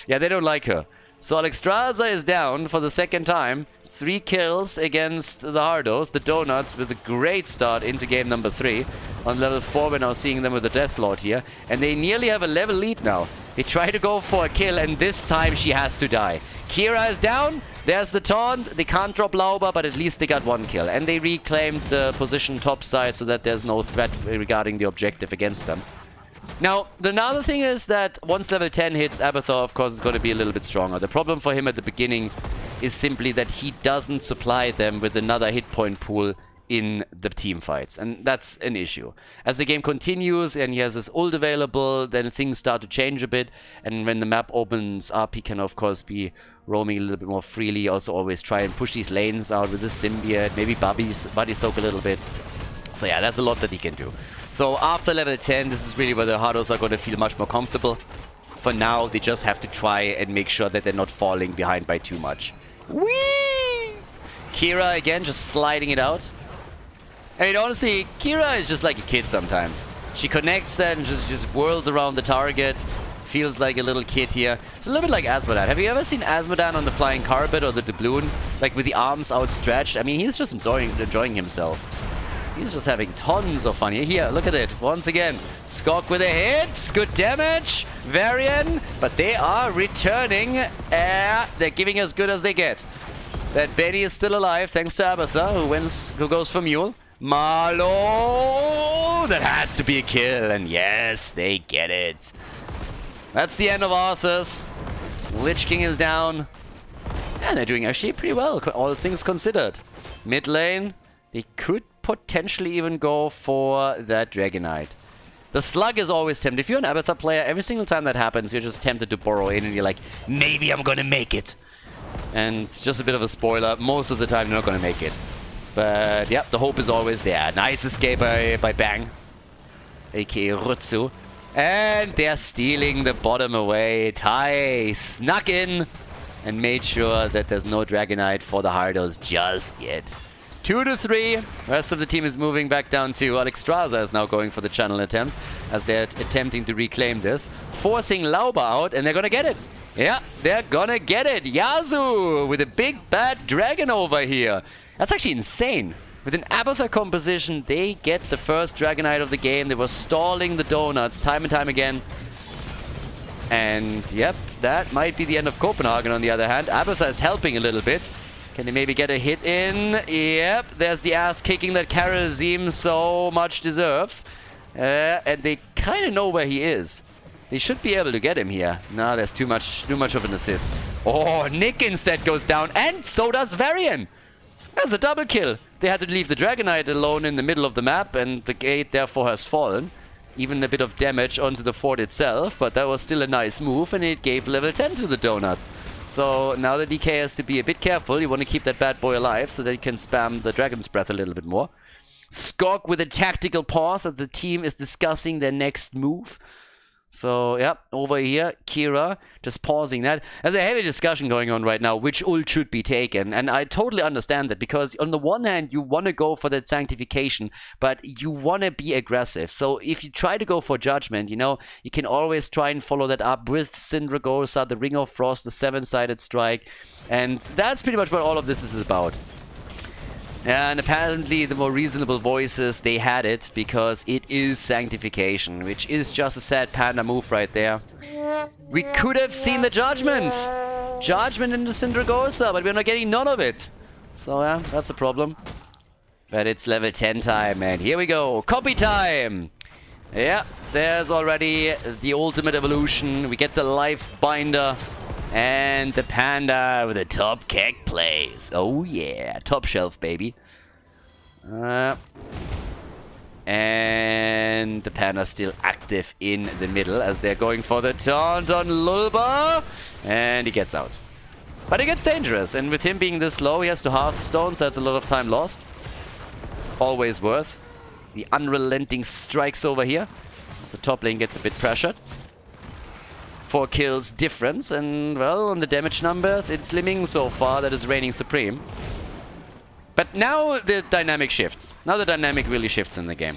Yeah, they don't like her. So Alexstrasza is down for the second time. 3 kills against the Hardos, the Donuts, with a great start into game number 3. On level 4, we're now seeing them with the Deathlord here. And they nearly have a level lead now. They try to go for a kill, and this time she has to die. Kira is down. There's the taunt. They can't drop Lauba, but at least they got 1 kill. And they reclaimed the position topside so that there's no threat regarding the objective against them. Now, the other thing is that once level 10 hits, Abathur, of course, is going to be a little bit stronger. The problem for him at the beginning is simply that he doesn't supply them with another hit point pool in the team fights, and that's an issue. As the game continues and he has his ult available, then things start to change a bit, and when the map opens up, he can of course be roaming a little bit more freely. Also always try and push these lanes out with the symbiote, maybe body soak a little bit. So yeah, that's a lot that he can do. So after level 10, this is really where the Hardos are going to feel much more comfortable. For now, they just have to try and make sure that they're not falling behind by too much. Whee! Kira again, just sliding it out. I mean, honestly, Kira is just like a kid sometimes. She connects that and just whirls around the target. Feels like a little kid here. It's a little bit like Azmodan. Have you ever seen Azmodan on the flying carpet or the doubloon? Like with the arms outstretched? I mean, he's just enjoying himself. He's just having tons of fun. Here, look at it. Once again, Skok with a hit. Good damage. Varian. But they are returning. They're giving as good as they get. That Betty is still alive thanks to Abatha, who goes for Mule. Marlo! That has to be a kill, and yes, they get it. That's the end of Arthur's. Lich King is down. And they're doing actually pretty well, all things considered. Mid lane, they could potentially even go for that Dragonite. The Slug is always tempted. If you're an Abatha player, every single time that happens, you're just tempted to burrow in and you're like, maybe I'm gonna make it. And just a bit of a spoiler, most of the time you're not gonna make it. But yeah, the hope is always there. Nice escape by Bang, aka Rutsu. And they're stealing the bottom away. Tai snuck in and made sure that there's no Dragonite for the Hardos just yet. 2-3. Rest of the team is moving back down to Alexstrasza is now going for the channel attempt as they're attempting to reclaim this. Forcing Lauba out, and they're gonna get it. Yeah, they're gonna get it. Yasu with a big bad dragon over here. That's actually insane. With an Abatha composition, they get the first Dragonite of the game. They were stalling the Donuts time and time again. And yep, that might be the end of Copenhagen on the other hand. Abatha is helping a little bit. Can they maybe get a hit in? Yep, there's the ass kicking that Karazim so much deserves. And they kind of know where he is. They should be able to get him here. No, there's too much of an assist. Oh, Nick instead goes down, and so does Varian. That's a double kill. They had to leave the Dragonite alone in the middle of the map, and the gate therefore has fallen. Even a bit of damage onto the fort itself, but that was still a nice move, and it gave level 10 to the Donuts. So now the DK has to be a bit careful. You want to keep that bad boy alive so that you can spam the Dragon's Breath a little bit more. Skok with a tactical pause as the team is discussing their next move. So, yeah, over here, Kira, just pausing that. There's a heavy discussion going on right now, which ult should be taken. And I totally understand that, because on the one hand, you want to go for that sanctification, but you want to be aggressive. So if you try to go for judgment, you know, you can always try and follow that up with Syndragosa, the Ring of Frost, the 7-sided strike. And that's pretty much what all of this is about. And apparently the more reasonable voices, they had it, because it is sanctification, which is just a sad panda move right there. We could have seen the judgment! Judgment in the Syndragosa, but we're not getting none of it. So yeah, that's a problem. But it's level 10 time, and here we go, copy time! Yeah, there's already the ultimate evolution. We get the life binder. And the panda with a top keg plays. Oh yeah, top shelf, baby. And the panda's still active in the middle as they're going for the taunt on Lulba. And he gets out. But it gets dangerous, and with him being this low, he has to Hearthstone, so that's a lot of time lost. Always worth. The unrelenting strikes over here. As the top lane gets a bit pressured. 4 kills difference, and well, on the damage numbers, it's Slimming so far that is reigning supreme. But now the dynamic shifts. Now the dynamic really shifts in the game.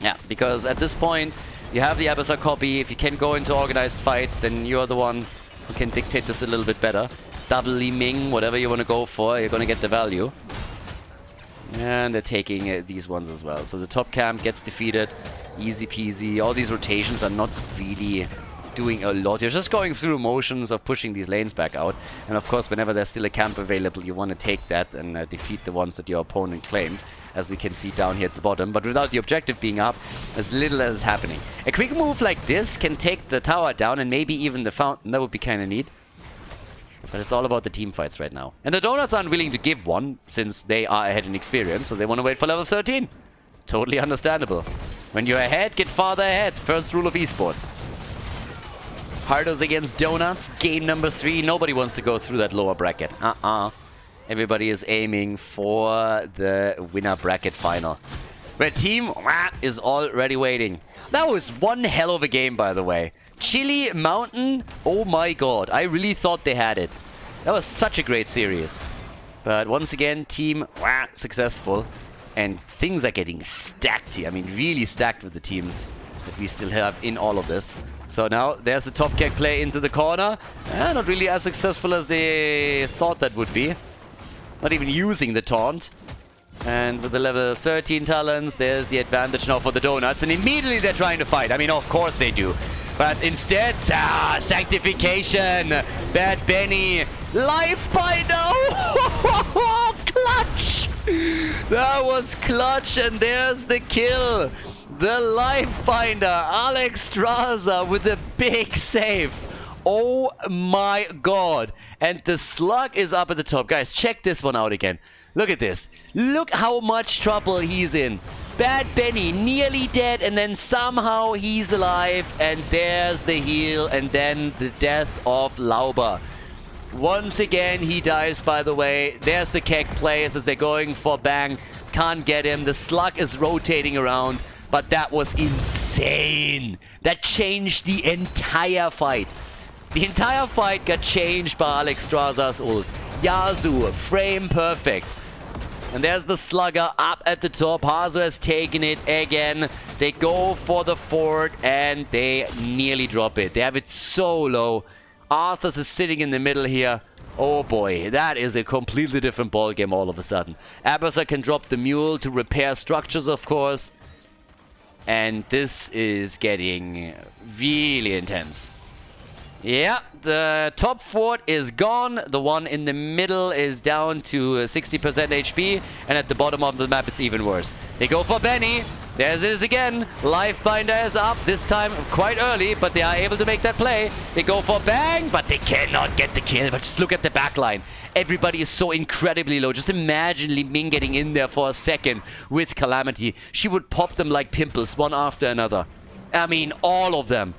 Yeah, because at this point, you have the Abatha copy. If you can go into organized fights, then you're the one who can dictate this a little bit better. Double Ming, whatever you want to go for, you're going to get the value. And they're taking these ones as well. So the top camp gets defeated. Easy peasy. All these rotations are not really doing a lot. You're just going through motions of pushing these lanes back out. And of course, whenever there's still a camp available, you want to take that and defeat the ones that your opponent claimed, as we can see down here at the bottom. But without the objective being up, as little as is happening. A quick move like this can take the tower down and maybe even the fountain. That would be kind of neat. But it's all about the team fights right now. And the Donuts aren't willing to give one, since they are ahead in experience, so they want to wait for level 13. Totally understandable. When you're ahead, get farther ahead. First rule of esports. Hardos against Donuts, game number 3. Nobody wants to go through that lower bracket. Everybody is aiming for the winner bracket final. Red team is already waiting. That was one hell of a game, by the way. Chili Mountain, oh my god. I really thought they had it. That was such a great series. But once again, team successful. And things are getting stacked here. I mean, really stacked with the teams that we still have in all of this. So now, there's the top kick play into the corner. Not really as successful as they thought that would be. Not even using the taunt. And with the level 13 talents, there's the advantage now for the Donuts. And immediately they're trying to fight. I mean, of course they do. But instead, Sanctification, Bad Benny, Lifebinder, clutch! That was clutch, and there's the kill. The Lifebinder, Alex Straza with a big save. Oh my god. And the Slug is up at the top. Guys, check this one out again. Look at this. Look how much trouble he's in. Bad Benny nearly dead, and then somehow he's alive, and there's the heal, and then the death of Lauber. Once again, he dies, by the way. There's the Keck players as they're going for bang. Can't get him. The Slug is rotating around, but that was insane. That changed the entire fight. The entire fight got changed by Alex Straza's ult. Yasu, frame perfect. And there's the Slugger up at the top. Hanzo has taken it again. They go for the fort and they nearly drop it. They have it so low. Arthas is sitting in the middle here. Oh boy, that is a completely different ballgame all of a sudden. Abathur can drop the mule to repair structures, of course. And this is getting really intense. Yeah, the top fort is gone. The one in the middle is down to 60% HP. And at the bottom of the map, it's even worse. They go for Benny. There it is again. Lifebinder is up. This time quite early, but they are able to make that play. They go for bang, but they cannot get the kill. But just look at the backline. Everybody is so incredibly low. Just imagine Li Ming getting in there for a second with Calamity. She would pop them like pimples, one after another. I mean, all of them.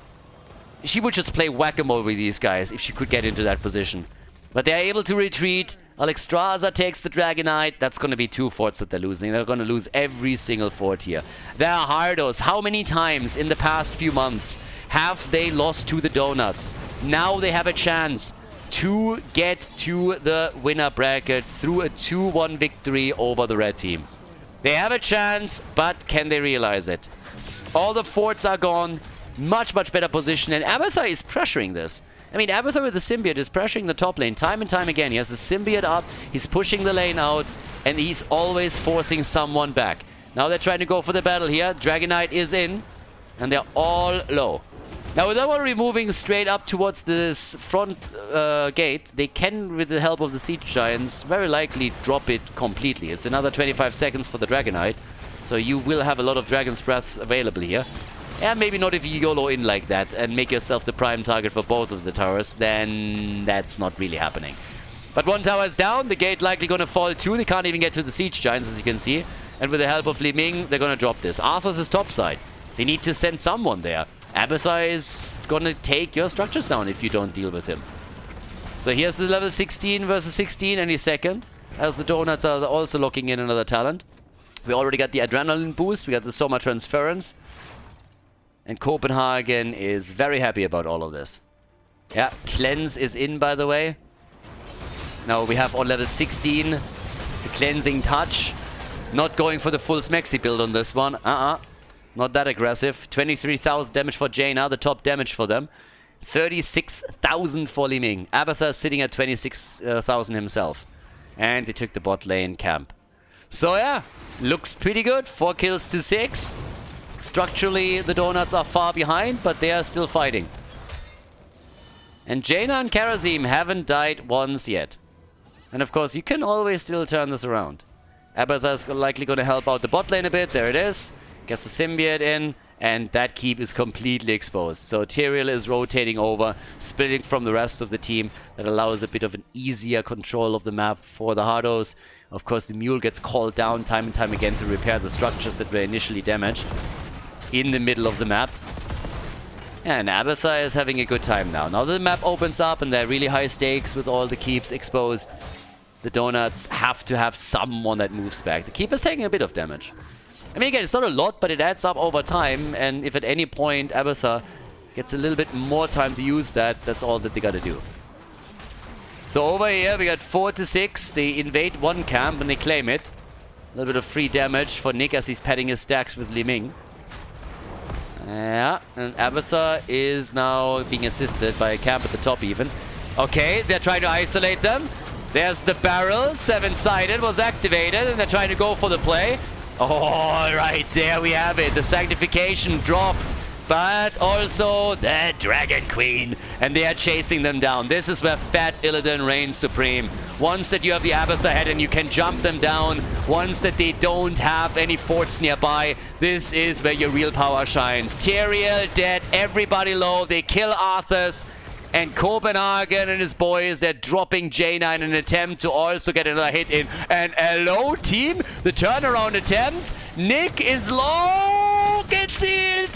She would just play whack-a-mole with these guys if she could get into that position. But they're able to retreat. Alex Straza takes the Dragonite. That's going to be 2 forts that they're losing. They're going to lose every single fort here. There are Hardos. How many times in the past few months have they lost to the Donuts? Now they have a chance to get to the winner bracket through a 2-1 victory over the red team. They have a chance, but can they realize it? All the forts are gone. Much, much better position, and Abathur is pressuring this. I mean, Abathur with the symbiote is pressuring the top lane time and time again. He has the symbiote up, he's pushing the lane out, and he's always forcing someone back. Now they're trying to go for the battle here. Dragonite is in, and they're all low. Now, with that one moving straight up towards this front gate, they can, with the help of the Siege Giants, very likely drop it completely. It's another 25 seconds for the Dragonite, so you will have a lot of Dragon's Breaths available here. Yeah, maybe not if you YOLO in like that and make yourself the prime target for both of the towers, then that's not really happening. But one tower is down, the gate likely going to fall too. They can't even get to the Siege Giants, as you can see. And with the help of Li Ming, they're going to drop this. Arthas is topside. They need to send someone there. Abathur is going to take your structures down if you don't deal with him. So here's the level 16 versus 16 any second, as the Donuts are also locking in another talent. We already got the Adrenaline boost, we got the Soma Transference. And Copenhagen is very happy about all of this. Yeah, Cleanse is in, by the way. Now we have on level 16 the Cleansing Touch. Not going for the full Smexy build on this one. Not that aggressive. 23,000 damage for Jaina, the top damage for them. 36,000 for Li Ming. Abathur sitting at 26,000 himself. And they took the bot lane camp. So yeah, looks pretty good. 4 kills to 6. Structurally, the Donuts are far behind, but they are still fighting. And Jaina and Karazim haven't died once yet. And of course, you can always still turn this around. Abathur's likely going to help out the bot lane a bit. There it is. Gets the symbiote in. And that keep is completely exposed. So Tyrael is rotating over, splitting from the rest of the team. That allows a bit of an easier control of the map for the Hardos. Of course, the Mule gets called down time and time again to repair the structures that were initially damaged in the middle of the map. And Abathar is having a good time now. Now the map opens up and there are really high stakes with all the keeps exposed. The Donuts have to have someone that moves back. The keep is taking a bit of damage. I mean, again, it's not a lot, but it adds up over time. And if at any point Abathar gets a little bit more time to use that, that's all that they gotta do. So over here, we got 4 to 6. They invade one camp and they claim it. A little bit of free damage for Nick as he's padding his stacks with Li Ming. Yeah, and Abathar is now being assisted by a camp at the top even. Okay, they're trying to isolate them. There's the barrel, 7-sided, was activated, and they're trying to go for the play. Oh, right there we have it. The Sanctification dropped, but also the Dragon Queen. And they are chasing them down. This is where Fat Illidan reigns supreme. Once that you have the Abathar head and you can jump them down, once that they don't have any forts nearby, this is where your real power shines. Tyrael dead, everybody low, they kill Arthas. And Copenhagen and his boys, they're dropping J9 in an attempt to also get another hit in. And hello, team. The turnaround attempt. Nick is low. Gets healed.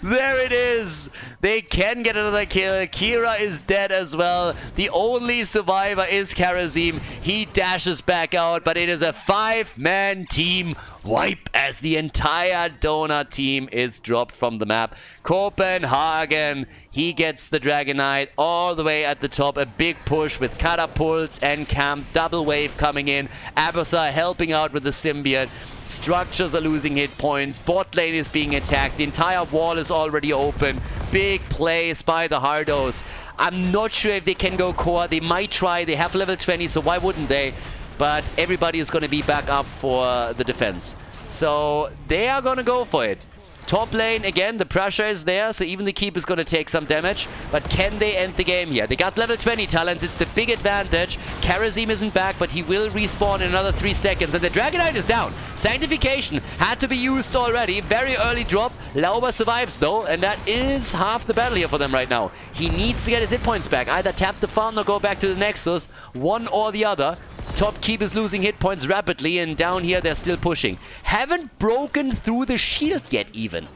There it is. They can get another kill. Kira is dead as well. The only survivor is Karazim. He dashes back out, but it is a 5-man team wipe as the entire Donut team is dropped from the map. Copenhagen, he gets the Dragon Knight all the way at the top. A big push with catapults and camp. Double wave coming in. Abathar helping out with the symbiote. Structures are losing hit points. Bot lane is being attacked. The entire wall is already open. Big plays by the Hardos. I'm not sure if they can go core. They might try. They have level 20, so why wouldn't they? But everybody is going to be back up for the defense. So they are going to go for it. Top lane, again, the pressure is there, so even the keep is going to take some damage. But can they end the game here? They got level 20 talents. It's the big advantage. Karazim isn't back, but he will respawn in another 3 seconds. And the Dragon Knight is down. Sanctification had to be used already. Very early drop. Lauber survives, though, and that is half the battle here for them right now. He needs to get his hit points back. Either tap the farm or go back to the Nexus. One or the other. Top keep is losing hit points rapidly, and down here they're still pushing. Haven't broken through the shield yet even.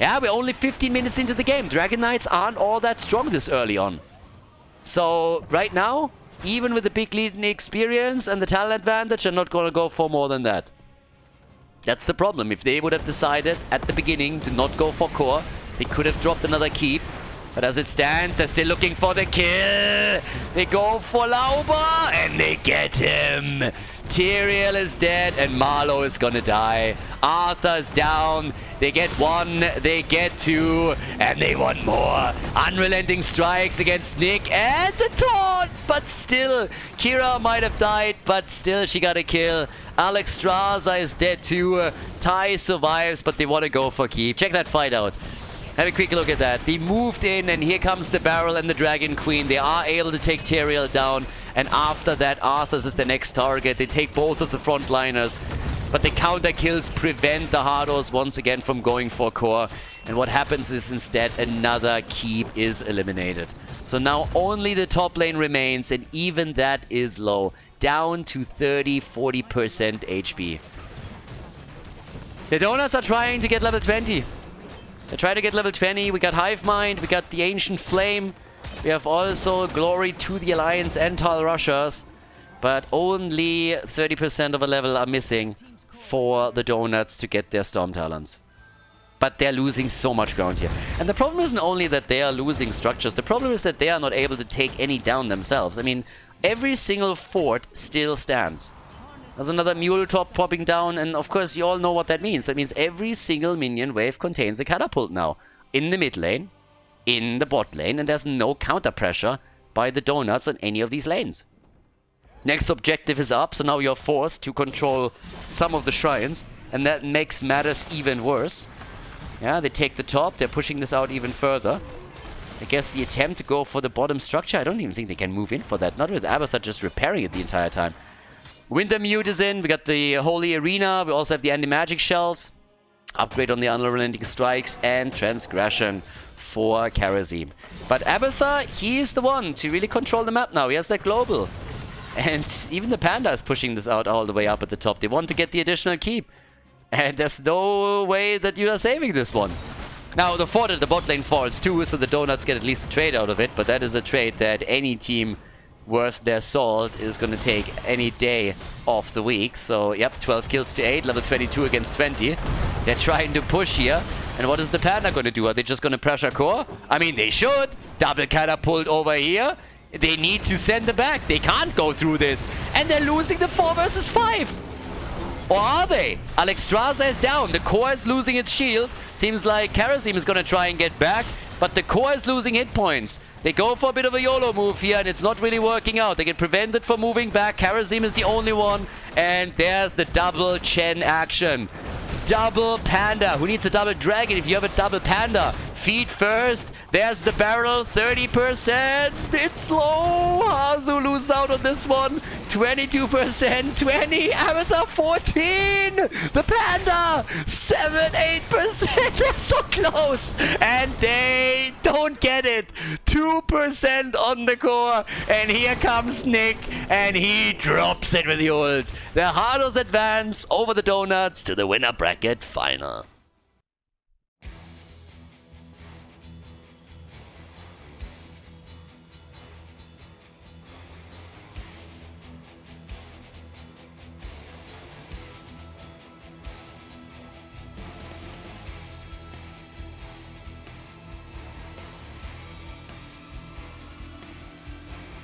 Yeah, we're only 15 minutes into the game. Dragon Knights aren't all that strong this early on. So right now, even with the big lead in the experience and the talent advantage, I'm not going to go for more than that. That's the problem. If they would have decided at the beginning to not go for core, they could have dropped another keep. But as it stands, they're still looking for the kill. They go for Lauber, and they get him. Tyrael is dead, and Marlo is gonna die. Arthur's down. They get 1, they get 2, and they want more. Unrelenting strikes against Nick, and the taunt! But still, Kira might have died, but still she got a kill. Alex Straza is dead too. Ty survives, but they want to go for keep. Check that fight out. Have a quick look at that. They moved in, and here comes the Barrel and the Dragon Queen. They are able to take Tyrael down, and after that, Arthas is the next target. They take both of the frontliners, but the counter kills prevent the Hardos once again from going for core. And what happens is instead another keep is eliminated. So now only the top lane remains, and even that is low. Down to 30-40% HP. The Donuts are trying to get level 20. They try to get level 20. We got Hive Mind, we got the Ancient Flame. We have also Glory to the Alliance and Tal Rushers. But only 30% of a level are missing for the Donuts to get their Storm Talents. But they're losing so much ground here. And the problem isn't only that they are losing structures. The problem is that they are not able to take any down themselves. I mean, every single fort still stands. There's another mule top popping down, and of course you all know what that means. That means every single minion wave contains a catapult now. In the mid lane, in the bot lane, and there's no counter pressure by the Donuts on any of these lanes. Next objective is up, so now you're forced to control some of the shrines, and that makes matters even worse. Yeah, they take the top, they're pushing this out even further. I guess the attempt to go for the bottom structure, I don't even think they can move in for that. Not with Abathar just repairing it the entire time. Winter Mute is in, we got the Holy Arena, we also have the Anti-Magic Shells. upgrade on the Unrelenting Strikes, and Transgression for Kharazim. But Abathar, he's the one to really control the map now. He has that global. And even the Panda is pushing this out all the way up at the top. They want to get the additional keep. And there's no way that you are saving this one. Now, the fort at the bot lane falls too, so the Donuts get at least a trade out of it. But that is a trade that any team worth their salt is going to take any day of the week. So, yep, 12 kills to 8, level 22 against 20. They're trying to push here. And what is the Panda going to do? Are they just going to pressure core? I mean, they should. Double catapult over here. They need to send it back. They can't go through this. And they're losing the 4 versus 5. Or are they? Alexstrasza is down. The core is losing its shield. Seems like Kharazim is going to try and get back. But the core is losing hit points. They go for a bit of a YOLO move here, and it's not really working out. They get prevented from moving back. Kharazim is the only one. And there's the double Chen action. Double Panda. Who needs a double Dragon if you have a double Panda? Feed first. There's the barrel. 30%. It's low. Hanzo loses out on this one. 22%. 20. Abathar 14. The Panda. 7-8%. They're so close. And they don't get it. 2% on the core. And here comes Nick. And he drops it with the ult. The Hardos advance over the Donuts to the winner bracket final.